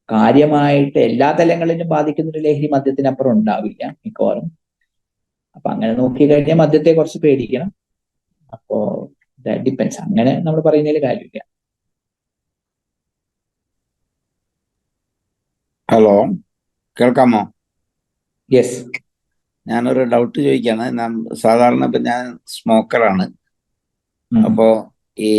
കാര്യമായിട്ട് എല്ലാ തലങ്ങളിലും ബാധിക്കുന്ന ഒരു ലഹരി മദ്യത്തിനപ്പുറം ഉണ്ടാവില്ല മിക്കവാറും. അപ്പൊ അങ്ങനെ നോക്കിക്കഴിഞ്ഞാൽ മദ്യത്തെ കുറച്ച് പേടിക്കണം. അപ്പോ ഡിപ്പെൻസ്, അങ്ങനെ നമ്മൾ പറയുന്നതിൽ കാര്യമില്ല. ഹലോ, കേൾക്കാമോ? യെസ്. ഞാനൊരു ഡൗട്ട് ചോദിക്കാണ്. സാധാരണ ഇപ്പൊ ഞാൻ സ്മോക്കറാണ്. അപ്പോ ഈ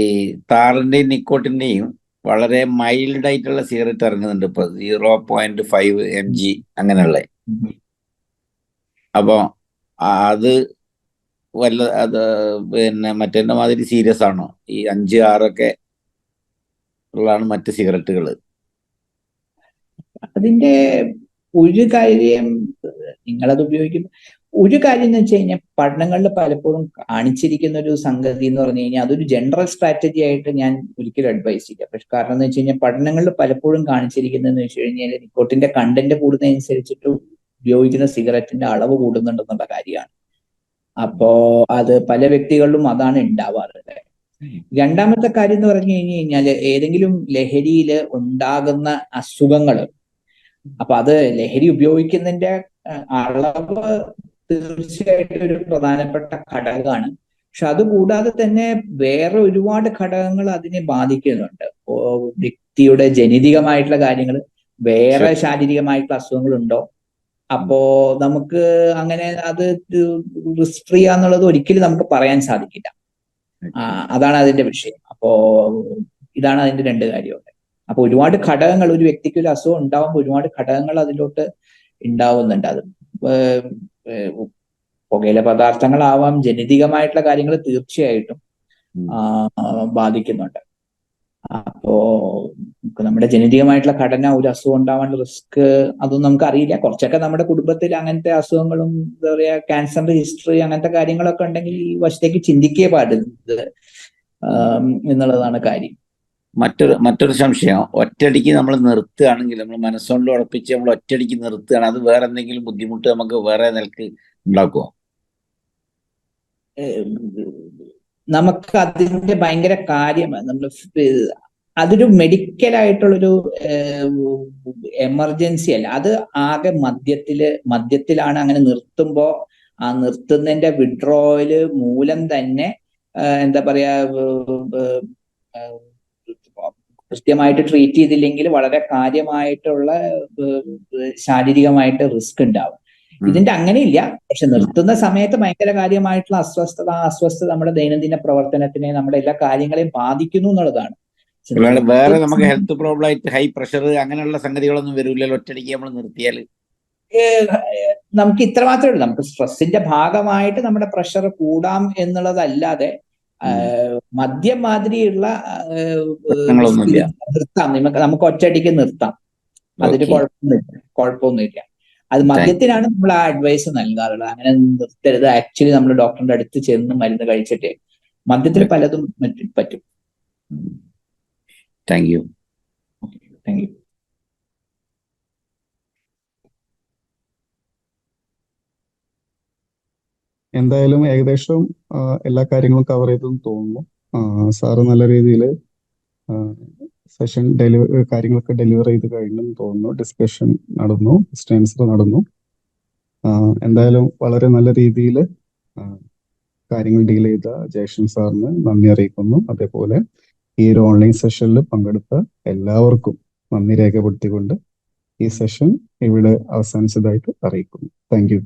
താറിന്റെയും നിക്കോട്ടിന്റെയും വളരെ മൈൽഡ് ആയിട്ടുള്ള സിഗരറ്റ് ഇറങ്ങുന്നുണ്ട് ഇപ്പൊ, 0.5 mg അങ്ങനെയുള്ള. അപ്പോ അത് അത് പിന്നെ മറ്റേ മാതിരി സീരിയസ് ആണോ? ഈ 5, 6 ഉള്ളതാണ് മറ്റ് സിഗരറ്റുകൾ. അതിന്റെ ഒരു കാര്യം, നിങ്ങളത് ഉപയോഗിക്കും, ഒരു കാര്യം എന്ന് വെച്ച് കഴിഞ്ഞാൽ പഠനങ്ങളിൽ പലപ്പോഴും കാണിച്ചിരിക്കുന്ന ഒരു സംഗതി എന്ന് പറഞ്ഞു കഴിഞ്ഞാൽ അതൊരു ജനറൽ സ്ട്രാറ്റജി ആയിട്ട് ഞാൻ ഒരിക്കലും അഡ്വൈസ് ചെയ്യില്ല. പക്ഷെ കാരണം എന്ന് വെച്ച് കഴിഞ്ഞാൽ പഠനങ്ങളിൽ പലപ്പോഴും കാണിച്ചിരിക്കുന്നതെന്ന് വെച്ച് കഴിഞ്ഞാൽ നിക്കോട്ടിന്റെ കണ്ടന്റ് കൂടുന്നതനുസരിച്ചിട്ട് ഉപയോഗിക്കുന്ന സിഗരറ്റിന്റെ അളവ് കൂടുന്നുണ്ടെന്നുള്ള കാര്യമാണ്. അപ്പോ അത് പല വ്യക്തികളിലും അതാണ് ഉണ്ടാവാറുള്ളത്. രണ്ടാമത്തെ കാര്യം എന്ന് പറഞ്ഞു കഴിഞ്ഞാൽ ഏതെങ്കിലും ലഹരിയിൽ ഉണ്ടാകുന്ന അസുഖങ്ങൾ, അപ്പൊ അത് ലഹരി ഉപയോഗിക്കുന്നതിന്റെ അളവ് തീർച്ചയായിട്ടും ഒരു പ്രധാനപ്പെട്ട ഘടകമാണ്. പക്ഷെ അതുകൂടാതെ തന്നെ വേറെ ഒരുപാട് ഘടകങ്ങൾ അതിനെ ബാധിക്കുന്നുണ്ട്. വ്യക്തിയുടെ ജനിതകമായിട്ടുള്ള കാര്യങ്ങൾ, വേറെ ശാരീരികമായിട്ടുള്ള അസുഖങ്ങളുണ്ടോ, അപ്പോ നമുക്ക് അങ്ങനെ അത് റിസ്ക് ഫ്രീ ആന്നുള്ളത് ഒരിക്കലും നമുക്ക് പറയാൻ സാധിക്കില്ല. അതാണ് അതിന്റെ വിഷയം. അപ്പോ ഇതാണ് അതിന്റെ രണ്ട് കാര്യമുണ്ട്. അപ്പൊ ഒരുപാട് ഘടകങ്ങൾ, ഒരു വ്യക്തിക്ക് ഒരു അസുഖം ഉണ്ടാവുമ്പോൾ ഒരുപാട് ഘടകങ്ങൾ അതിലോട്ട് ഉണ്ടാവുന്നുണ്ട്. അത് പുകയില പദാർത്ഥങ്ങളാവാം, ജനിതകമായിട്ടുള്ള കാര്യങ്ങൾ തീർച്ചയായിട്ടും ബാധിക്കുന്നുണ്ട്. അപ്പോ നമ്മുടെ ജനിതകമായിട്ടുള്ള ഘടന, ഒരു അസുഖം ഉണ്ടാവാനുള്ള റിസ്ക് അതൊന്നും നമുക്ക് അറിയില്ല. കുറച്ചൊക്കെ നമ്മുടെ കുടുംബത്തിൽ അങ്ങനത്തെ അസുഖങ്ങളും എന്താ പറയാ ക്യാൻസറിന്റെ ഹിസ്റ്ററി അങ്ങനത്തെ കാര്യങ്ങളൊക്കെ ഉണ്ടെങ്കിൽ ഈ വശത്തേക്ക് ചിന്തിക്കേ പാടില്ല. എന്നുള്ളതാണ് കാര്യം. മറ്റൊരു സംശയം, ഒറ്റയടിക്ക് നമ്മൾ നിർത്തുകയാണെങ്കിൽ, നമ്മൾ മനസ്സുകൊണ്ട് ഉറപ്പിച്ച് നമ്മൾ ഒറ്റയടിക്ക് നിർത്തുകയാണ്, അത് വേറെ എന്തെങ്കിലും ബുദ്ധിമുട്ട് നമുക്ക് വേറെ നിലക്ക് ഉണ്ടാക്കുമോ? നമുക്ക് അതിന്റെ ഭയങ്കര കാര്യമാണ്. നമ്മൾ അതൊരു മെഡിക്കൽ ആയിട്ടുള്ളൊരു എമർജൻസി അല്ല. അത് ആകെ മദ്യത്തിലാണ്. അങ്ങനെ നിർത്തുമ്പോൾ ആ നിർത്തുന്നതിന്റെ വിഡ്രോവല് മൂലം തന്നെ എന്താ പറയാ, കൃത്യമായിട്ട് ട്രീറ്റ് ചെയ്തില്ലെങ്കിൽ വളരെ കാര്യമായിട്ടുള്ള ശാരീരികമായിട്ട് റിസ്ക് ഉണ്ടാവും. ഇതിന്റെ അങ്ങനെയില്ല. പക്ഷെ നിർത്തുന്ന സമയത്ത് ഭയങ്കര കാര്യമായിട്ടുള്ള അസ്വസ്ഥത നമ്മുടെ ദൈനംദിന പ്രവർത്തനത്തിനെ, നമ്മുടെ എല്ലാ കാര്യങ്ങളെയും ബാധിക്കുന്നു എന്നുള്ളതാണ്. വേറെ നമുക്ക് ഹെൽത്ത് പ്രോബ്ലം ആയിട്ട് ഹൈ പ്രഷർ അങ്ങനെയുള്ള സംഗതികളൊന്നും വരില്ലല്ലോ ഒറ്റയടിക്ക് നമ്മൾ നിർത്തിയാൽ? നമുക്ക് ഇത്ര മാത്രമേ ഉള്ളൂ. നമുക്ക് സ്ട്രെസ്സിന്റെ ഭാഗമായിട്ട് നമ്മുടെ പ്രഷർ കൂടാം എന്നുള്ളതല്ലാതെ മദ്യം മാതിരിയുള്ള നിർത്താം. നമുക്ക് ഒറ്റയടിക്ക് നിർത്താം. അതിന് കുഴപ്പമൊന്നുമില്ല. അത് മദ്യത്തിനാണ് നമ്മൾ ആ അഡ്വൈസ് നൽകാറുള്ളത്. അങ്ങനെ നിർത്തരുത്. ആക്ച്വലി നമ്മൾ ഡോക്ടറിന്റെ അടുത്ത് ചെന്ന് മരുന്ന് കഴിച്ചിട്ട് മദ്യത്തിൽ പലതും പറ്റും. Thank you. Thank you. എന്തായാലും ഏകദേശം എല്ലാ കാര്യങ്ങളും കവർ ചെയ്തെന്ന് തോന്നുന്നു. സാറ് നല്ല രീതിയിൽ സെഷൻ കാര്യങ്ങളൊക്കെ ഡെലിവർ ചെയ്ത് കഴിഞ്ഞെന്ന് തോന്നുന്നു. ഡിസ്കഷൻ നടന്നു, ക്വസ്റ്റ്യൻ ആൻസർ നടന്നു. എന്തായാലും വളരെ നല്ല രീതിയിൽ കാര്യങ്ങൾ ഡീൽ ചെയ്ത ജയശ്രീ സാറിന് നന്ദി അറിയിക്കുന്നു. അതേപോലെ ഈ ഒരു ഓൺലൈൻ സെഷനിൽ പങ്കെടുത്ത എല്ലാവർക്കും നന്ദി രേഖപ്പെടുത്തിക്കൊണ്ട് ഈ സെഷൻ ഇവിടെ അവസാനിച്ചതായിട്ട് അറിയിക്കുന്നു. Thank you.